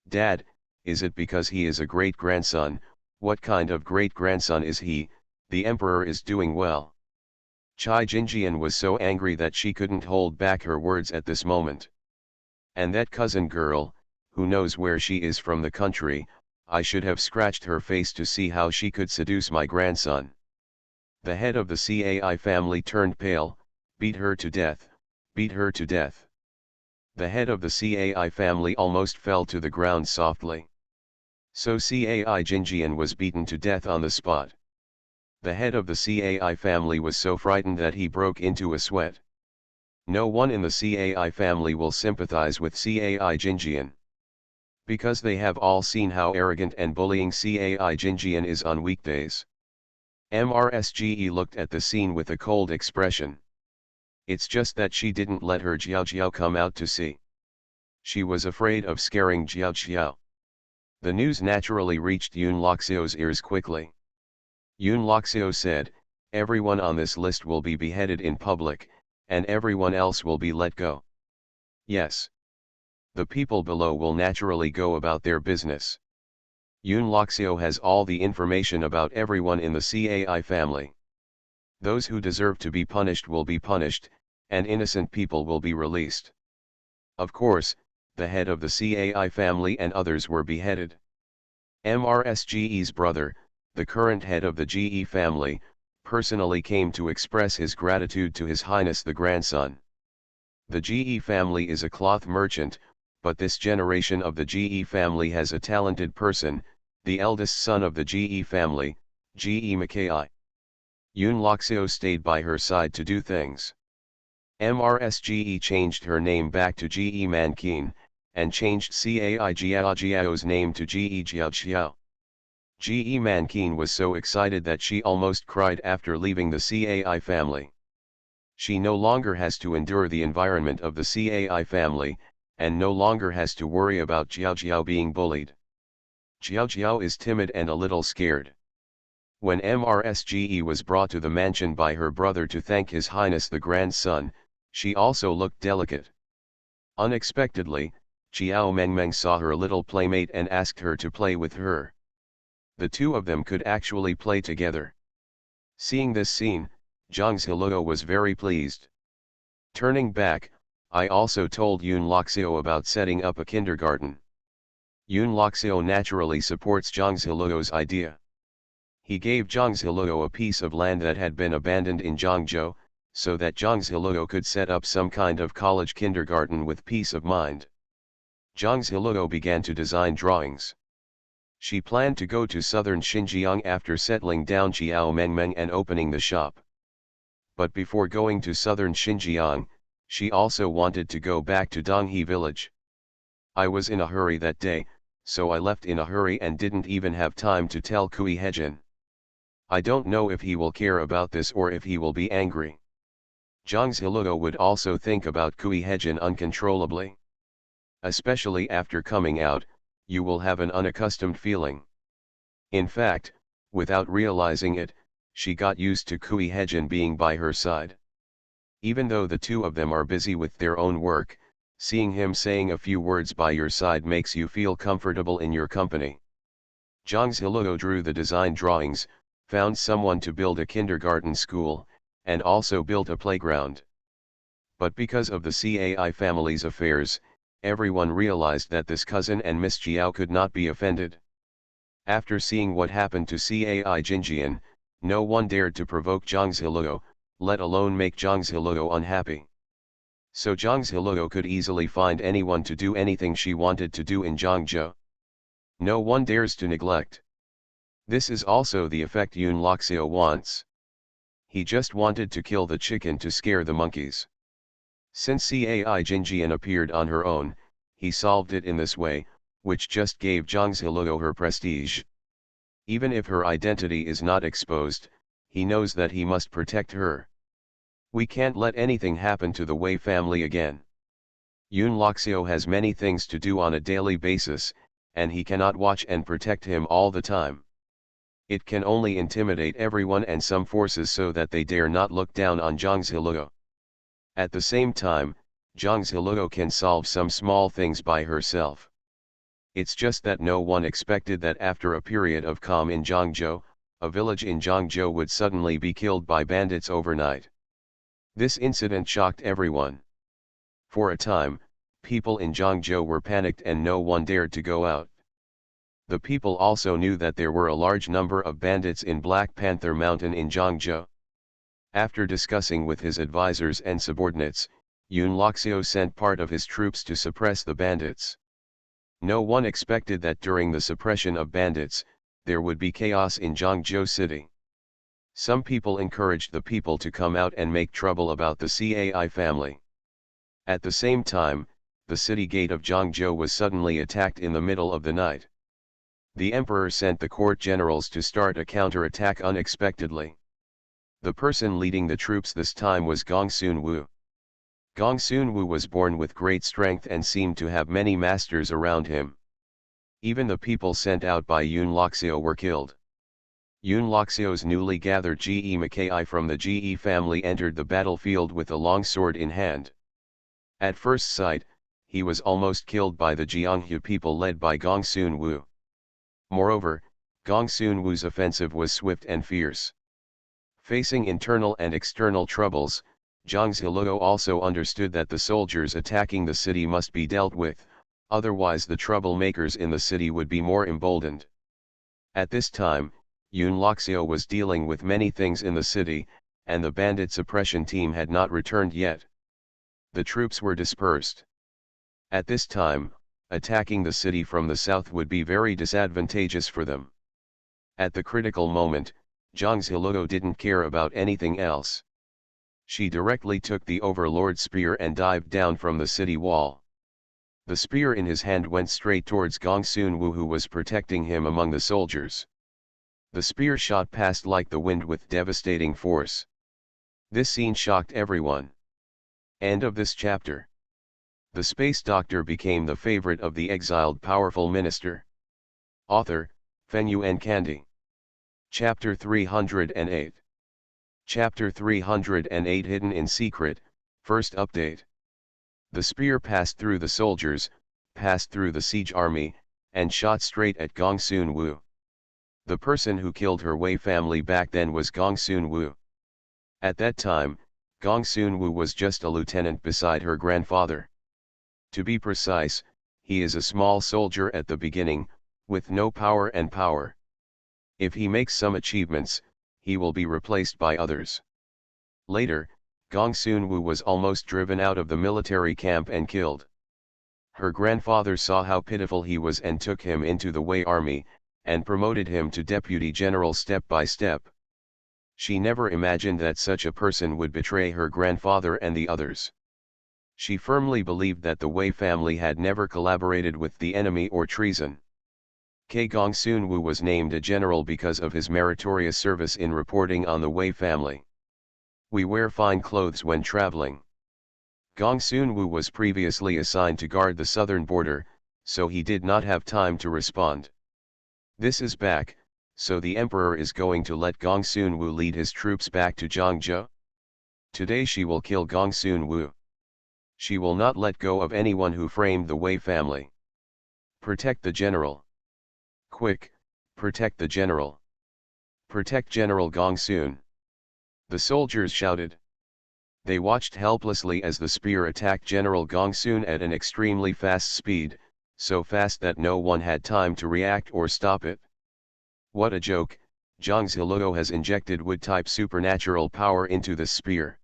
Dad, is it because he is a great-grandson? What kind of great-grandson is he? The emperor is doing well. Chai Jinjian was so angry that she couldn't hold back her words at this moment. And that cousin girl, who knows where she is from the country, I should have scratched her face to see how she could seduce my grandson. The head of the Cai family turned pale, beat her to death, beat her to death. The head of the Cai family almost fell to the ground softly. So Cai Jinjian was beaten to death on the spot. The head of the Cai family was so frightened that he broke into a sweat. No one in the Cai family will sympathize with Cai Jinjian. Because they have all seen how arrogant and bullying Cai Jinjian is on weekdays. MRSGE looked at the scene with a cold expression. It's just that she didn't let her Jiao Jiao come out to see. She was afraid of scaring Jiao Jiao. The news naturally reached Yun Loxio's ears quickly. Yun Loxio said, everyone on this list will be beheaded in public, and everyone else will be let go. Yes. The people below will naturally go about their business. Yun Loxio has all the information about everyone in the Cai family. Those who deserve to be punished will be punished, and innocent people will be released. Of course, the head of the CAI family and others were beheaded. MRSGE's brother, the current head of the GE family, personally came to express his gratitude to His Highness the grandson. The GE family is a cloth merchant, but this generation of the GE family has a talented person, the eldest son of the GE family, GE Mackay. Yoon Loxio stayed by her side to do things. MRSGE changed her name back to GE Mankeen, and changed Cai Jiao's name to GE Jiao. GE Mankeen was so excited that she almost cried after leaving the Cai family. She no longer has to endure the environment of the Cai family, and no longer has to worry about Jiao being bullied. Jiao is timid and a little scared. When MRSGE was brought to the mansion by her brother to thank His Highness the grandson, she also looked delicate. Unexpectedly, Jiao Mengmeng saw her little playmate and asked her to play with her. The two of them could actually play together. Seeing this scene, Zhang Ziluo was very pleased. Turning back, I also told Yoon Loxio about setting up a kindergarten. Yoon Loxio naturally supports Zhang Ziluo's idea. He gave Zhang Ziluo a piece of land that had been abandoned in Zhangzhou, so that Zhang Ziluo could set up some kind of college kindergarten with peace of mind. Zhang Ziluo began to design drawings. She planned to go to southern Xinjiang after settling down Jiao Mengmeng and opening the shop. But before going to southern Xinjiang, she also wanted to go back to Donghe village. I was in a hurry that day, so I left in a hurry and didn't even have time to tell Kui Hejin. I don't know if he will care about this or if he will be angry. Zhang Ziluo would also think about Kui Hejin uncontrollably. Especially after coming out, you will have an unaccustomed feeling. In fact, without realizing it, she got used to Kui Hejin being by her side. Even though the two of them are busy with their own work, seeing him saying a few words by your side makes you feel comfortable in your company. Zhang Ziluo drew the design drawings, found someone to build a kindergarten school, and also built a playground. But because of the Cai family's affairs, everyone realized that this cousin and Miss Jiao could not be offended. After seeing what happened to Cai Jinjian, no one dared to provoke Zhang Ziluo, let alone make Zhang Ziluo unhappy. So Zhang Ziluo could easily find anyone to do anything she wanted to do in Zhangzhou. No one dares to neglect. This is also the effect Yoon Loxio wants. He just wanted to kill the chicken to scare the monkeys. Since Cai Jinjian appeared on her own, he solved it in this way, which just gave Zhang Ziluo her prestige. Even if her identity is not exposed, he knows that he must protect her. We can't let anything happen to the Wei family again. Yoon Loxio has many things to do on a daily basis, and he cannot watch and protect him all the time. It can only intimidate everyone and some forces so that they dare not look down on Zhang Ziluo. At the same time, Zhang Ziluo can solve some small things by herself. It's just that no one expected that after a period of calm in Zhangzhou, a village in Zhangzhou would suddenly be killed by bandits overnight. This incident shocked everyone. For a time, people in Zhangzhou were panicked and no one dared to go out. The people also knew that there were a large number of bandits in Black Panther Mountain in Zhangzhou. After discussing with his advisors and subordinates, Yoon Loxio sent part of his troops to suppress the bandits. No one expected that during the suppression of bandits, there would be chaos in Zhangzhou city. Some people encouraged the people to come out and make trouble about the Cai family. At the same time, the city gate of Zhangzhou was suddenly attacked in the middle of the night. The emperor sent the court generals to start a counterattack unexpectedly. The person leading the troops this time was Gong Sun-woo. Gong Sun-woo was born with great strength and seemed to have many masters around him. Even the people sent out by Yoon Loxio were killed. Yoon Loxio's newly gathered GE Mackay from the GE family entered the battlefield with a long sword in hand. At first sight, he was almost killed by the Jianghu people led by Gong Sun-woo. Moreover, Gong Sun-woo's offensive was swift and fierce. Facing internal and external troubles, Zhang Ziluo also understood that the soldiers attacking the city must be dealt with, otherwise the troublemakers in the city would be more emboldened. At this time, Yun Loxio was dealing with many things in the city, and the bandit suppression team had not returned yet. The troops were dispersed. At this time, attacking the city from the south would be very disadvantageous for them. At the critical moment, Zhang Ziluo didn't care about anything else. She directly took the Overlord spear and dived down from the city wall. The spear in his hand went straight towards Gong Sun-woo, who was protecting him among the soldiers. The spear shot past like the wind with devastating force. This scene shocked everyone. End of this chapter. The Space Doctor became the favorite of the exiled powerful minister. Author, Fenyuan Kandi. Chapter 308. Chapter 308 Hidden in Secret, First Update. The spear passed through the soldiers, passed through the siege army, and shot straight at Gong Sun-woo. The person who killed her Wei family back then was Gong Sun-woo. At that time, Gong Sun-woo was just a lieutenant beside her grandfather. To be precise, he is a small soldier at the beginning, with no power and power. If he makes some achievements, he will be replaced by others. Later, Gong Sun-woo was almost driven out of the military camp and killed. Her grandfather saw how pitiful he was and took him into the Wei army, and promoted him to deputy general step by step. She never imagined that such a person would betray her grandfather and the others. She firmly believed that the Wei family had never collaborated with the enemy or treason. Gong Sun-woo was named a general because of his meritorious service in reporting on the Wei family. We wear fine clothes when traveling. Gong Sun-woo was previously assigned to guard the southern border, so he did not have time to respond. This is back, so the emperor is going to let Gong Sun-woo lead his troops back to Zhangzhou. Today she will kill Gong Sun-woo. She will not let go of anyone who framed the Wei family. Protect the general. Quick, protect the general. Protect General Gong Sun. The soldiers shouted. They watched helplessly as the spear attacked General Gong Sun at an extremely fast speed, so fast that no one had time to react or stop it. What a joke, Zhang Ziluo has injected wood-type supernatural power into this spear.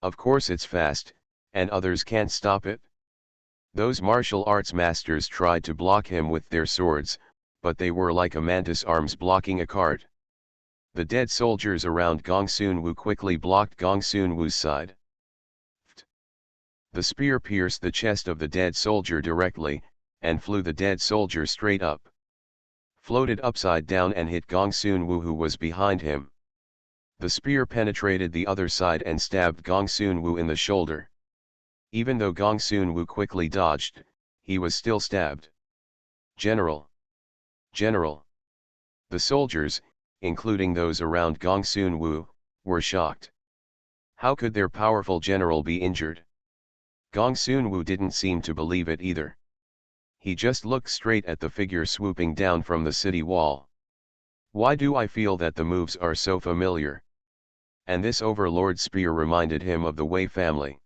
Of course it's fast, and others can't stop it. Those martial arts masters tried to block him with their swords, but they were like a mantis arms blocking a cart. The dead soldiers around Gong Sun-woo quickly blocked Gong Sun-woo's side. The spear pierced the chest of the dead soldier directly, and flew the dead soldier straight up. Floated upside down and hit Gong Sun-woo, who was behind him. The spear penetrated the other side and stabbed Gong Sun-woo in the shoulder. Even though Gong Sun-woo quickly dodged, he was still stabbed. General! General! The soldiers, including those around Gong Sun-woo, were shocked. How could their powerful general be injured? Gong Sun-woo didn't seem to believe it either. He just looked straight at the figure swooping down from the city wall. Why do I feel that the moves are so familiar? And this overlord spear reminded him of the Wei family.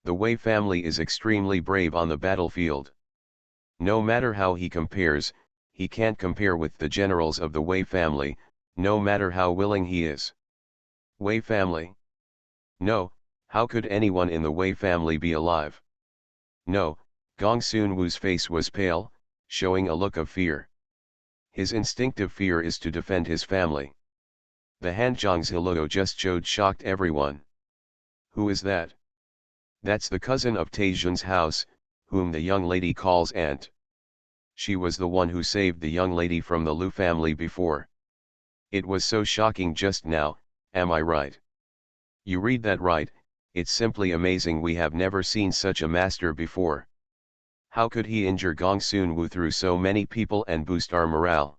The Wei family is extremely brave on the battlefield. No matter how he compares, he can't compare with the generals of the Wei family, no matter how willing he is. Wei family? No, how could anyone in the Wei family be alive? No, Gong Sun-woo's face was pale, showing a look of fear. His instinctive fear is to defend his family. The hand Zhang Ziluo just showed shocked everyone. Who is that? That's the cousin of Taijun's house, whom the young lady calls aunt. She was the one who saved the young lady from the Lu family before. It was so shocking just now, am I right? You read that right, it's simply amazing, we have never seen such a master before. How could he injure Gong Sun-woo through so many people and boost our morale?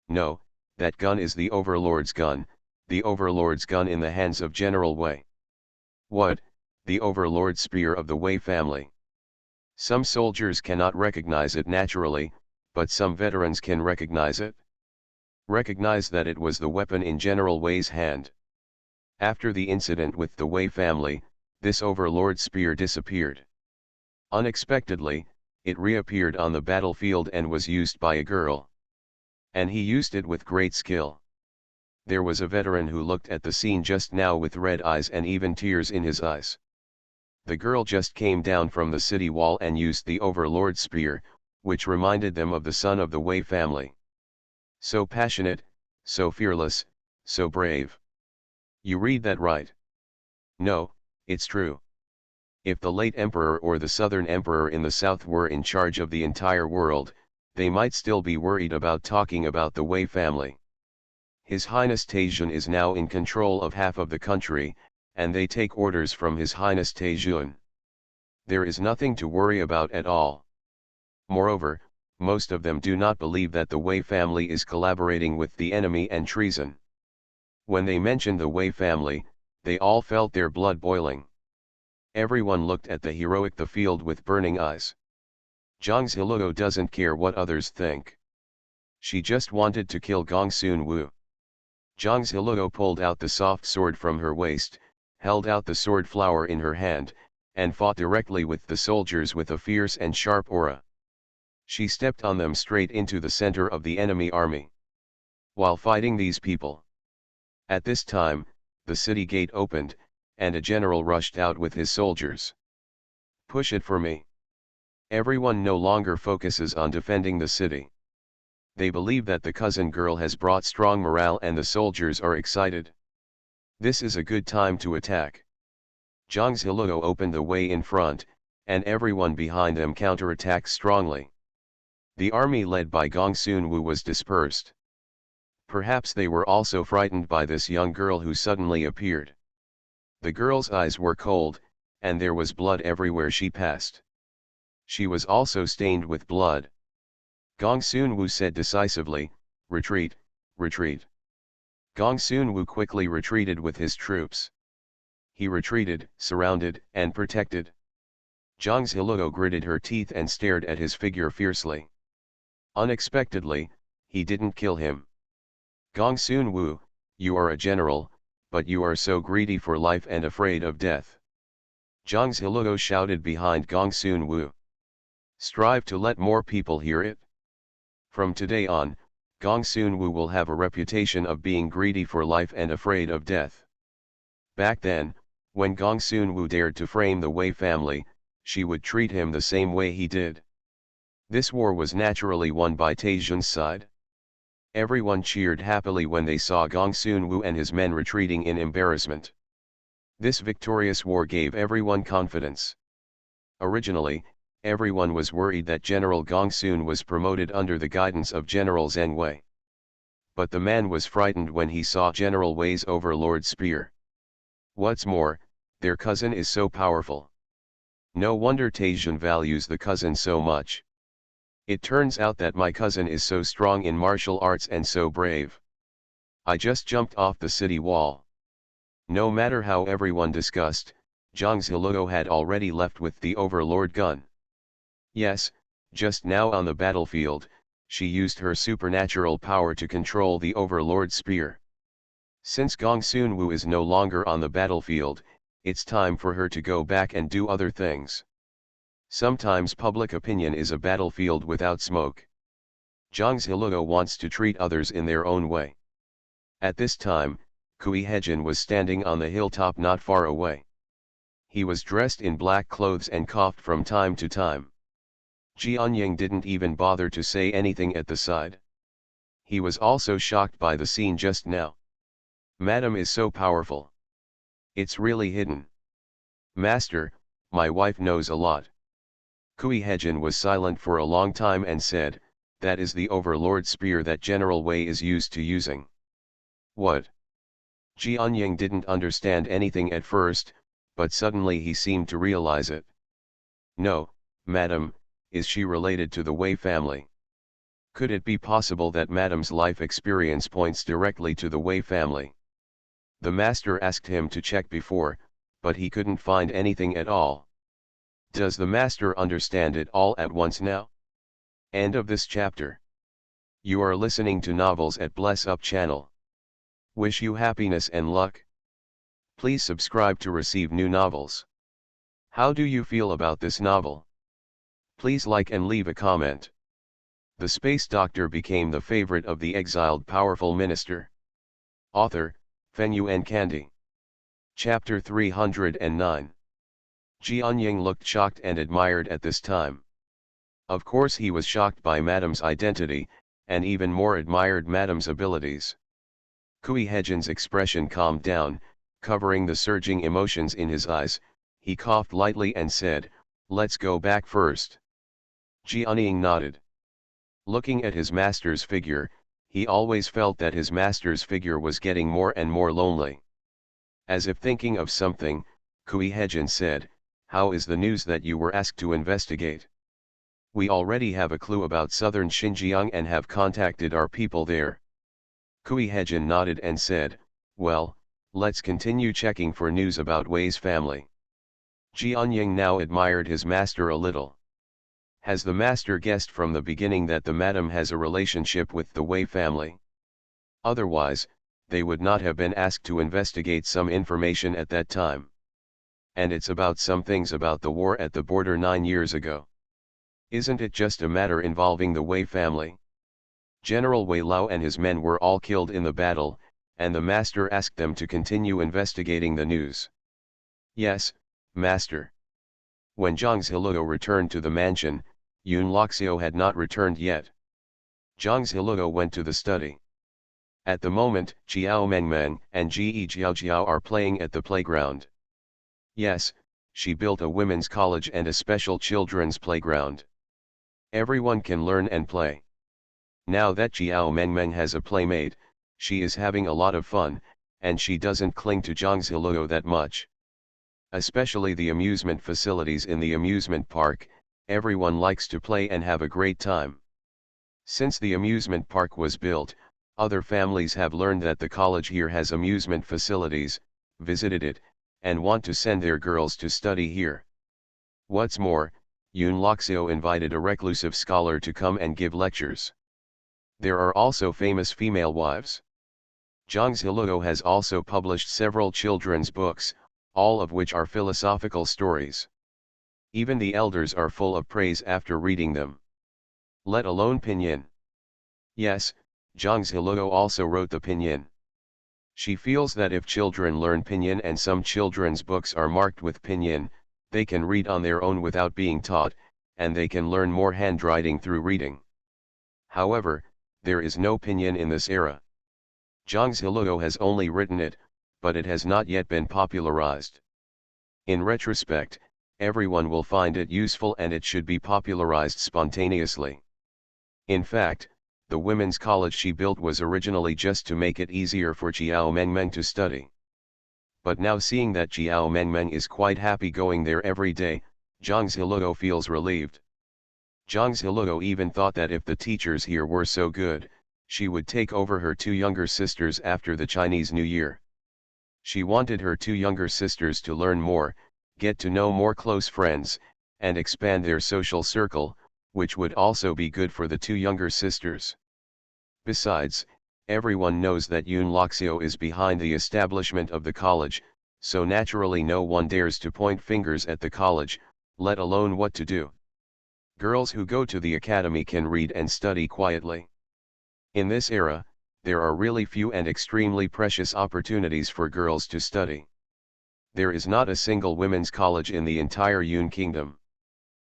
No, that gun is the Overlord's gun, the Overlord's gun in the hands of General Wei. What, the Overlord spear of the Wei family? Some soldiers cannot recognize it naturally, but some veterans can recognize it. Recognize that it was the weapon in General Wei's hand. After the incident with the Wei family, this overlord spear disappeared. Unexpectedly, it reappeared on the battlefield and was used by a girl. And he used it with great skill. There was a veteran who looked at the scene just now with red eyes and even tears in his eyes. The girl just came down from the city wall and used the overlord spear, which reminded them of the son of the Wei family. So passionate, so fearless, so brave. You read that right? No, it's true. If the late emperor or the southern emperor in the south were in charge of the entire world, they might still be worried about talking about the Wei family. His Highness Taizun is now in control of half of the country, and they take orders from His Highness Taizun. There is nothing to worry about at all. Moreover, most of them do not believe that the Wei family is collaborating with the enemy and treason. When they mentioned the Wei family, they all felt their blood boiling. Everyone looked at the heroic the field with burning eyes. Zhang Ziluo doesn't care what others think. She just wanted to kill Gong Sun Wu. Zhang Ziluo pulled out the soft sword from her waist, held out the sword flower in her hand, and fought directly with the soldiers with a fierce and sharp aura. She stepped on them straight into the center of the enemy army. While fighting these people. At this time, the city gate opened, and a general rushed out with his soldiers. Push it for me. Everyone no longer focuses on defending the city. They believe that the cousin girl has brought strong morale and the soldiers are excited. This is a good time to attack. Zhang Ziluo opened the way in front, and everyone behind them counterattacked strongly. The army led by Gong Sun Wu was dispersed. Perhaps they were also frightened by this young girl who suddenly appeared. The girl's eyes were cold, and there was blood everywhere she passed. She was also stained with blood. Gong Sun Wu said decisively, "Retreat, retreat." Gong Sun Wu quickly retreated with his troops. He retreated, surrounded, and protected. Zhang Ziluo gritted her teeth and stared at his figure fiercely. Unexpectedly, he didn't kill him. Gong Sun Wu, you are a general, but you are so greedy for life and afraid of death. Zhang Ziluo shouted behind Gong Sun Wu. Strive to let more people hear it. From today on, Gong Sun Wu will have a reputation of being greedy for life and afraid of death. Back then, when Gong Sun Wu dared to frame the Wei family, she would treat him the same way he did. This war was naturally won by Taizun's side. Everyone cheered happily when they saw Gong Sun Wu and his men retreating in embarrassment. This victorious war gave everyone confidence. Originally, everyone was worried that General Gong Sun was promoted under the guidance of General Zheng Wei. But the man was frightened when he saw General Wei's overlord spear. What's more, their cousin is so powerful. No wonder Taizun values the cousin so much. It turns out that my cousin is so strong in martial arts and so brave. I just jumped off the city wall. No matter how everyone discussed, Zhang Ziluo had already left with the overlord gun. Yes, just now on the battlefield, she used her supernatural power to control the overlord spear. Since Gong Sun Wu is no longer on the battlefield, it's time for her to go back and do other things. Sometimes public opinion is a battlefield without smoke. Zhang Ziluo wants to treat others in their own way. At this time, Kui Hejin was standing on the hilltop not far away. He was dressed in black clothes and coughed from time to time. Jianying didn't even bother to say anything at the side. He was also shocked by the scene just now. Madam is so powerful. It's really hidden. Master, my wife knows a lot. Kui Hejin was silent for a long time and said, that is the overlord spear that General Wei is used to using. What? Jianying didn't understand anything at first, but suddenly he seemed to realize it. No, madam, is she related to the Wei family? Could it be possible that madam's life experience points directly to the Wei family? The master asked him to check before, but he couldn't find anything at all. Does the master understand it all at once now? End of this chapter. You are listening to novels at Bless Up channel. Wish you happiness and luck. Please subscribe to receive new novels. How do you feel about this novel? Please like and leave a comment. The space doctor became the favorite of the exiled powerful minister. Author, Fengyuan Candy. Chapter 309. Jianying looked shocked and admired at this time. Of course he was shocked by Madame's identity, and even more admired Madame's abilities. Kui Hejin's expression calmed down, covering the surging emotions in his eyes. He coughed lightly and said, "Let's go back first." Jianying nodded. Looking at his master's figure, he always felt that his master's figure was getting more and more lonely. As if thinking of something, Kui Hejin said, "How is the news that you were asked to investigate? We already have a clue about southern Xinjiang and have contacted our people there." Kui Hejin nodded and said, "Well, let's continue checking for news about Wei's family." Jianying now admired his master a little. Has the master guessed from the beginning that the madam has a relationship with the Wei family? Otherwise, they would not have been asked to investigate some information at that time. And it's about some things about the war at the border 9 years ago. Isn't it just a matter involving the Wei family? General Wei Lao and his men were all killed in the battle, and the master asked them to continue investigating the news. Yes, master. When Zhang Ziluo returned to the mansion, Yun Loxiao had not returned yet. Zhang Ziluo went to the study. At the moment, Jiao Mengmeng and Ji Jiaojiao are playing at the playground. Yes, she built a women's college and a special children's playground. Everyone can learn and play. Now that Jiao Mengmeng has a playmate, she is having a lot of fun, and she doesn't cling to Zhang Ziluo that much. Especially the amusement facilities in the amusement park, everyone likes to play and have a great time. Since the amusement park was built, other families have learned that the college here has amusement facilities, visited it, and want to send their girls to study here. What's more, Yun Loxiao invited a reclusive scholar to come and give lectures. There are also famous female wives. Zhang Ziluo has also published several children's books, all of which are philosophical stories. Even the elders are full of praise after reading them. Let alone pinyin. Yes, Zhang Ziluo also wrote the pinyin. She feels that if children learn pinyin and some children's books are marked with pinyin, they can read on their own without being taught, and they can learn more handwriting through reading. However, there is no pinyin in this era. Zhang Ziluo has only written it, but it has not yet been popularized. In retrospect, everyone will find it useful and it should be popularized spontaneously. In fact, the women's college she built was originally just to make it easier for Jiao Mengmeng to study. But now seeing that Jiao Mengmeng is quite happy going there every day, Zhang Ziluo feels relieved. Zhang Ziluo even thought that if the teachers here were so good, she would take over her 2 younger sisters after the Chinese New Year. She wanted her 2 younger sisters to learn more, get to know more close friends, and expand their social circle, which would also be good for the 2 younger sisters. Besides, everyone knows that Yun Loxiao is behind the establishment of the college, so naturally no one dares to point fingers at the college, let alone what to do. Girls who go to the academy can read and study quietly. In this era, there are really few and extremely precious opportunities for girls to study. There is not a single women's college in the entire Yun Kingdom.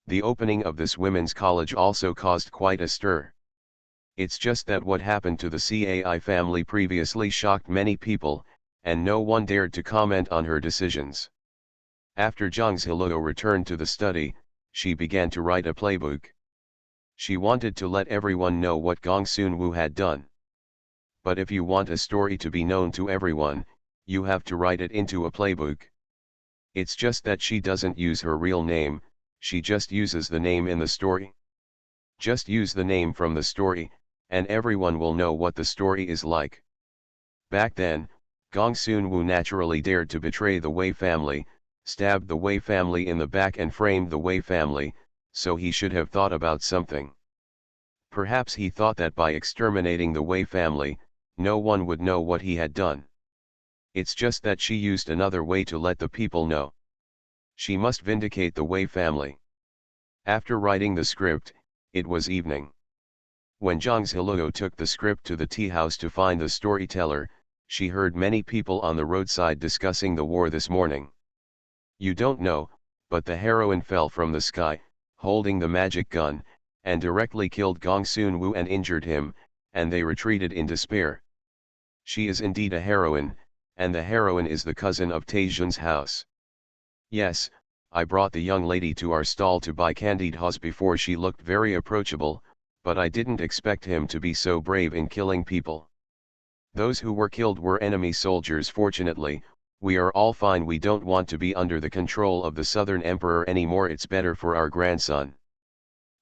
The opening of this women's college also caused quite a stir. It's just that what happened to the Cai family previously shocked many people, and no one dared to comment on her decisions. After Zhang Ziluo returned to the study, she began to write a playbook. She wanted to let everyone know what Gong Sun-woo had done. But if you want a story to be known to everyone, you have to write it into a playbook. It's just that she doesn't use her real name, she just uses the name in the story. Just use the name from the story, and everyone will know what the story is like. Back then, Gong Sun-woo naturally dared to betray the Wei family, stabbed the Wei family in the back and framed the Wei family, so he should have thought about something. Perhaps he thought that by exterminating the Wei family, no one would know what he had done. It's just that she used another way to let the people know. She must vindicate the Wei family. After writing the script, it was evening. When Zhang Ziluo took the script to the tea house to find the storyteller, she heard many people on the roadside discussing the war this morning. You don't know, but the heroine fell from the sky, holding the magic gun, and directly killed Gong Sun Wu and injured him, and they retreated in despair. She is indeed a heroine, and the heroine is the cousin of Taijun's house. Yes, I brought the young lady to our stall to buy candied haws before. She looked very approachable, but I didn't expect him to be so brave in killing people. Those who were killed were enemy soldiers. Fortunately, we are all fine. We don't want to be under the control of the Southern Emperor anymore. It's better for our grandson.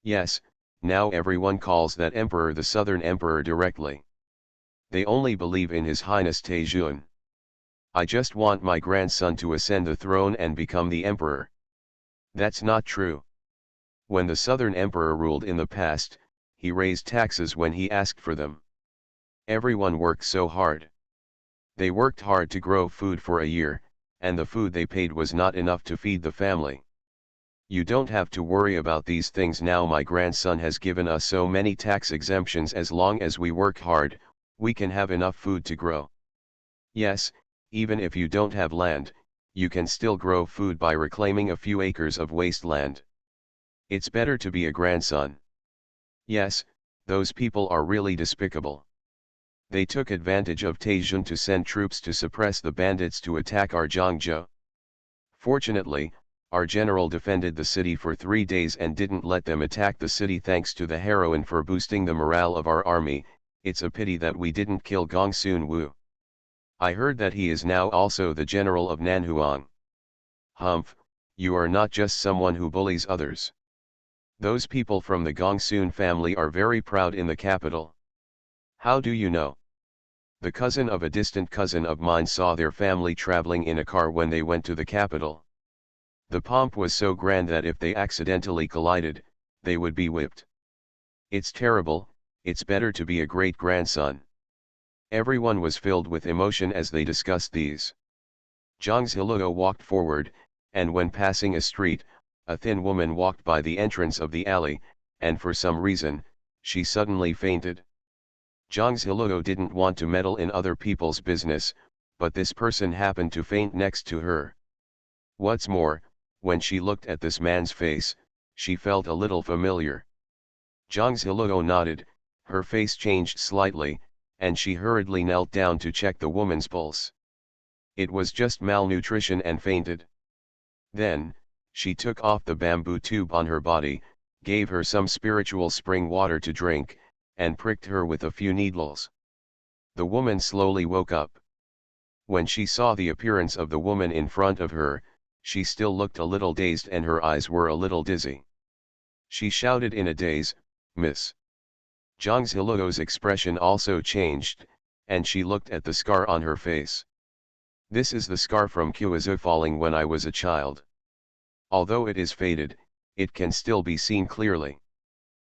Yes, now everyone calls that emperor the Southern Emperor directly. They only believe in His Highness Taijun. I just want my grandson to ascend the throne and become the emperor. That's not true. When the Southern Emperor ruled in the past, he raised taxes when he asked for them. Everyone worked so hard. They worked hard to grow food for a year, and the food they paid was not enough to feed the family. You don't have to worry about these things now. My grandson has given us so many tax exemptions. As long as we work hard, we can have enough food to grow. Yes, even if you don't have land, you can still grow food by reclaiming a few acres of wasteland. It's better to be a grandson. Yes, those people are really despicable. They took advantage of Taijun to send troops to suppress the bandits to attack our Zhangzhou. Fortunately, our general defended the city for 3 days and didn't let them attack the city. Thanks to the heroine for boosting the morale of our army. It's a pity that we didn't kill Gong Sun Wu. I heard that he is now also the general of Nanhuang. Humph, you are not just someone who bullies others. Those people from the Gong Sun family are very proud in the capital. How do you know? The cousin of a distant cousin of mine saw their family traveling in a car when they went to the capital. The pomp was so grand that if they accidentally collided, they would be whipped. It's terrible. It's better to be a great-grandson. Everyone was filled with emotion as they discussed these. Zhang Ziluo walked forward, and when passing a street, a thin woman walked by the entrance of the alley, and for some reason, she suddenly fainted. Zhang Ziluo didn't want to meddle in other people's business, but this person happened to faint next to her. What's more, when she looked at this man's face, she felt a little familiar. Zhang Ziluo nodded, her face changed slightly, and she hurriedly knelt down to check the woman's pulse. It was just malnutrition and fainted. Then, she took off the bamboo tube on her body, gave her some spiritual spring water to drink, and pricked her with a few needles. The woman slowly woke up. When she saw the appearance of the woman in front of her, she still looked a little dazed and her eyes were a little dizzy. She shouted in a daze, "Miss." Zhang Ziluo's expression also changed, and she looked at the scar on her face. This is the scar from Kuizu falling when I was a child. Although it is faded, it can still be seen clearly.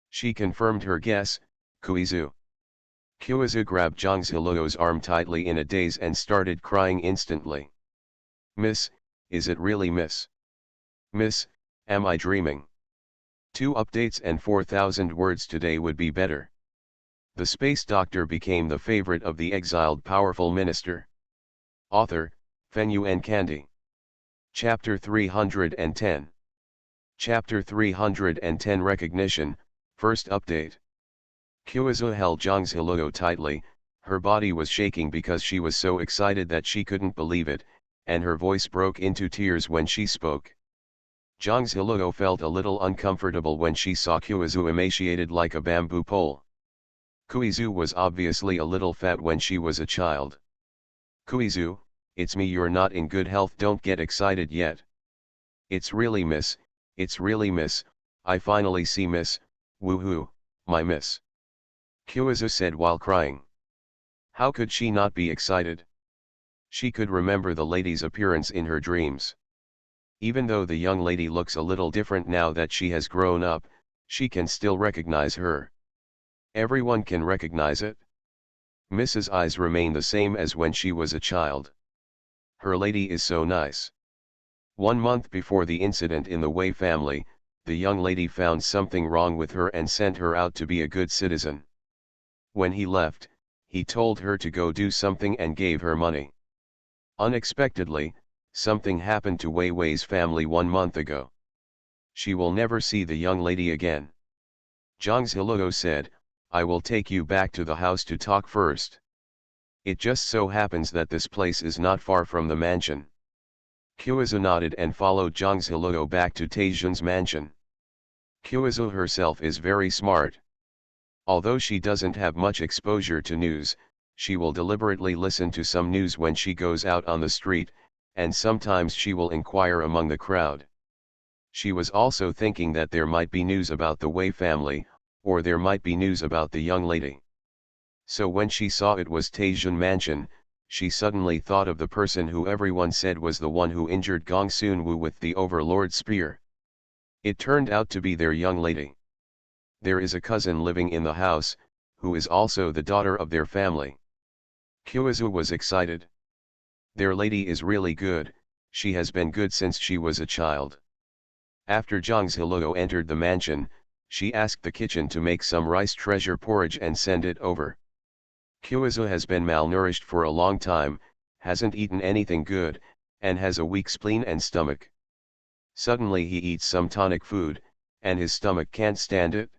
She confirmed her guess, Kuizu. Kuizu grabbed Zhang Ziluo's arm tightly in a daze and started crying instantly. "Miss, is it really Miss? Miss, am I dreaming?" 2 updates and 4,000 words today would be better. The space doctor became the favorite of the exiled powerful minister. Author, Fenyuan Kandi. Chapter 310. Chapter 310 Recognition, First Update. Kuizu held Zhang Ziluo tightly, her body was shaking because she was so excited that she couldn't believe it, and her voice broke into tears when she spoke. Zhang Ziluo felt a little uncomfortable when she saw Kuizu emaciated like a bamboo pole. Kuizu was obviously a little fat when she was a child. "Kuizu, it's me. You're not in good health. Don't get excited yet." It's really Miss, I finally see Miss, woohoo, my Miss." Kuizu said while crying. How could she not be excited? She could remember the lady's appearance in her dreams. Even though the young lady looks a little different now that she has grown up, she can still recognize her. Everyone can recognize it. Mrs. eyes remain the same as when she was a child. Her lady is so nice. 1 month before the incident in the Wei family, the young lady found something wrong with her and sent her out to be a good citizen. When he left, he told her to go do something and gave her money. Unexpectedly, something happened to Wei Wei's family 1 month ago. She will never see the young lady again. Zhang Ziluo said, "I will take you back to the house to talk first. It just so happens that this place is not far from the mansion." Qiuzu nodded and followed Zhang Ziluo back to Taijun's mansion. Qiuzu herself is very smart. Although she doesn't have much exposure to news, she will deliberately listen to some news when she goes out on the street, and sometimes she will inquire among the crowd. She was also thinking that there might be news about the Wei family, or there might be news about the young lady. So when she saw it was Taijun Mansion, she suddenly thought of the person who everyone said was the one who injured Gong Sun-woo with the Overlord spear. It turned out to be their young lady. There is a cousin living in the house, who is also the daughter of their family. Qiuzu was excited. Their lady is really good, she has been good since she was a child. After Zhang Ziluo entered the mansion, she asked the kitchen to make some rice treasure porridge and send it over. Qiuzu has been malnourished for a long time, hasn't eaten anything good, and has a weak spleen and stomach. Suddenly he eats some tonic food, and his stomach can't stand it.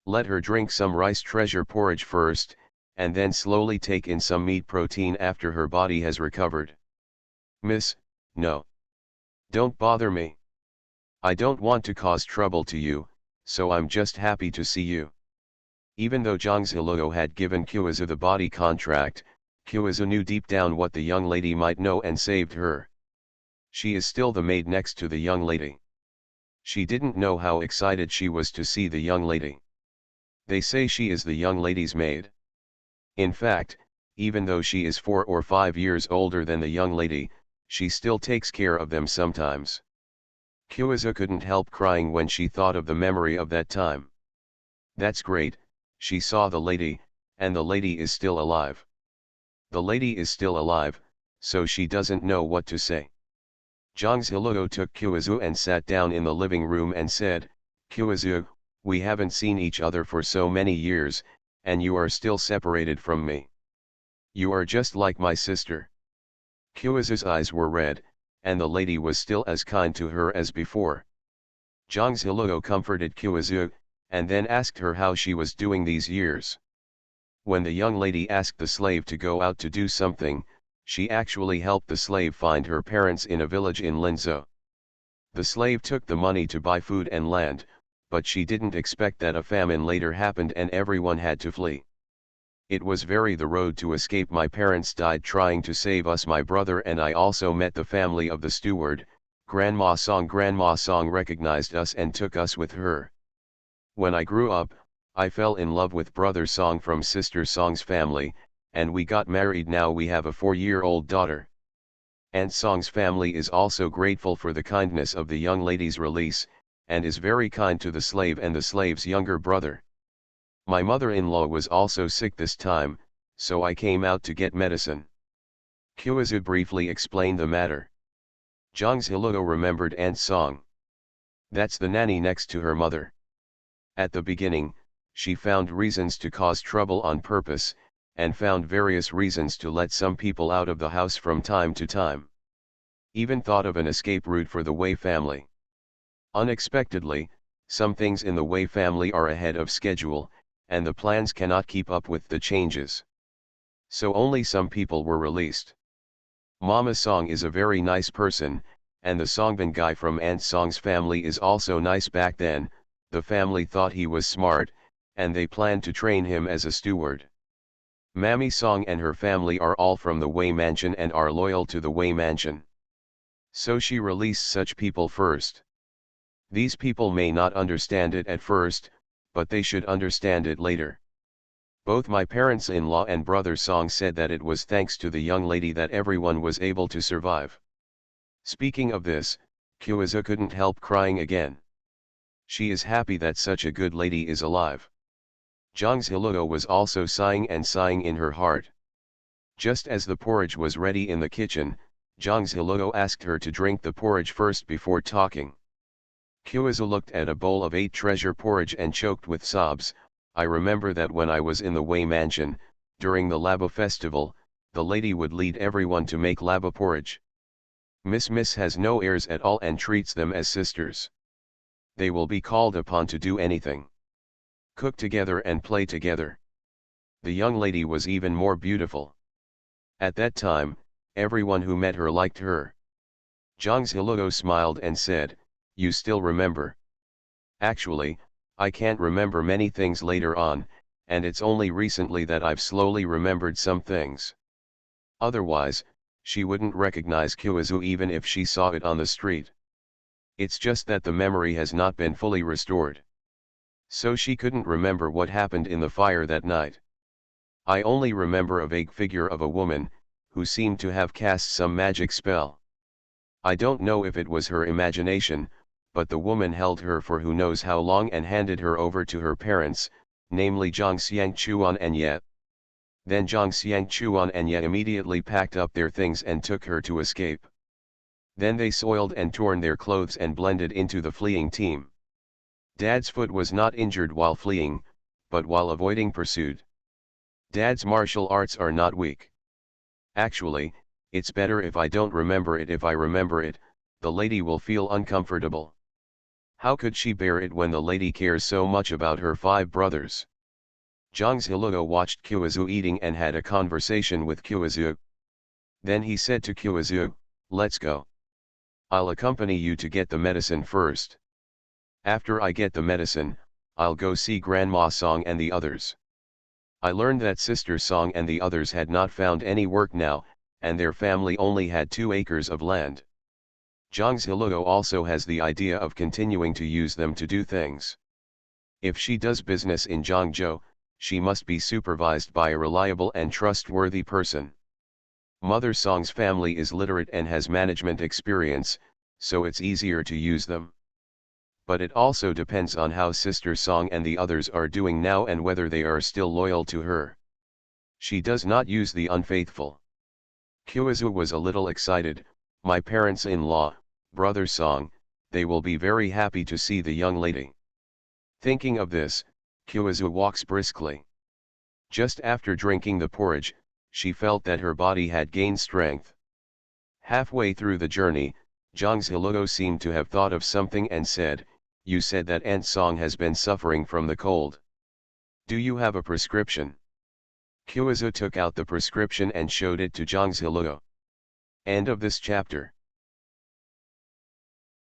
Let her drink some rice treasure porridge first, and then slowly take in some meat protein after her body has recovered. "Miss, no. Don't bother me. I don't want to cause trouble to you, so I'm just happy to see you." Even though Zhang Ziluo had given Qiuzu the body contract, Qiuzu knew deep down what the young lady might know and saved her. She is still the maid next to the young lady. She didn't know how excited she was to see the young lady. They say she is the young lady's maid. In fact, even though she is 4 or 5 years older than the young lady, she still takes care of them sometimes. Qiuzu couldn't help crying when she thought of the memory of that time. That's great, she saw the lady, and the lady is still alive. The lady is still alive, so she doesn't know what to say. Zhang Ziluo took Qiuzu and sat down in the living room and said, "Qiuzu, we haven't seen each other for so many years, and you are still separated from me. You are just like my sister." Qiuzu's eyes were red, and the lady was still as kind to her as before. Zhang Ziluo comforted Qiuzu, and then asked her how she was doing these years. When the young lady asked the slave to go out to do something, she actually helped the slave find her parents in a village in Linzhou. The slave took the money to buy food and land, but she didn't expect that a famine later happened and everyone had to flee. "It was the road to escape. My parents died trying to save us. My brother and I also met the family of the steward. Grandma Song recognized us and took us with her. When I grew up, I fell in love with Brother Song from Sister Song's family, and we got married. Now we have a 4-year-old daughter. Aunt Song's family is also grateful for the kindness of the young lady's release, and is very kind to the slave and the slave's younger brother. My mother-in-law was also sick this time, so I came out to get medicine." Qiuzu briefly explained the matter. Zhang Ziluo remembered Aunt Song. That's the nanny next to her mother. At the beginning, she found reasons to cause trouble on purpose, and found various reasons to let some people out of the house from time to time. Even thought of an escape route for the Wei family. Unexpectedly, some things in the Wei family are ahead of schedule, and the plans cannot keep up with the changes. So only some people were released. Mama Song is a very nice person, and the Songbin guy from Aunt Song's family is also nice. Back then, the family thought he was smart, and they planned to train him as a steward. Mammy Song and her family are all from the Wei Mansion and are loyal to the Wei Mansion. So she released such people first. These people may not understand it at first, but they should understand it later. Both my parents-in-law and Brother Song said that it was thanks to the young lady that everyone was able to survive. Speaking of this, Qiuzu couldn't help crying again. She is happy that such a good lady is alive. Zhang Ziluo was also sighing in her heart. Just as the porridge was ready in the kitchen, Zhang Ziluo asked her to drink the porridge first before talking. Qiuzu looked at a bowl of 8 treasure porridge and choked with sobs. I remember that when I was in the Wei mansion, during the Labo festival, the lady would lead everyone to make labo porridge. Miss has no heirs at all and treats them as sisters. They will be called upon to do anything. Cook together and play together. The young lady was even more beautiful. At that time, everyone who met her liked her. Zhang Ziluo smiled and said, "You still remember?" Actually, I can't remember many things later on, and it's only recently that I've slowly remembered some things. Otherwise, she wouldn't recognize Qiuzu even if she saw it on the street. It's just that the memory has not been fully restored. So she couldn't remember what happened in the fire that night. I only remember a vague figure of a woman, who seemed to have cast some magic spell. I don't know if it was her imagination, but the woman held her for who knows how long and handed her over to her parents, namely Zhang Xiangchuan and Ye. Then Zhang Xiangchuan and Ye immediately packed up their things and took her to escape. Then they soiled and torn their clothes and blended into the fleeing team. Dad's foot was not injured while fleeing, but while avoiding pursuit. Dad's martial arts are not weak. Actually, it's better if I don't remember it. If I remember it, the lady will feel uncomfortable. How could she bear it when the lady cares so much about her 5 brothers? Zhang Ziluo watched Qiuzu eating and had a conversation with Qiuzu. Then he said to Qiuzu, "Let's go. I'll accompany you to get the medicine first. After I get the medicine, I'll go see Grandma Song and the others." I learned that Sister Song and the others had not found any work now, and their family only had 2 acres of land. Zhang Ziluo also has the idea of continuing to use them to do things. If she does business in Zhangzhou, she must be supervised by a reliable and trustworthy person. Mother Song's family is literate and has management experience, so it's easier to use them. But it also depends on how Sister Song and the others are doing now and whether they are still loyal to her. She does not use the unfaithful. Qiuzu was a little excited. My parents-in-law, Brother Song, they will be very happy to see the young lady. Thinking of this, Qiuzu walks briskly. Just after drinking the porridge, she felt that her body had gained strength. Halfway through the journey, Zhang Ziluo seemed to have thought of something and said, "You said that Aunt Song has been suffering from the cold. Do you have a prescription?" Qiuzu took out the prescription and showed it to Zhang Ziluo. End of this chapter.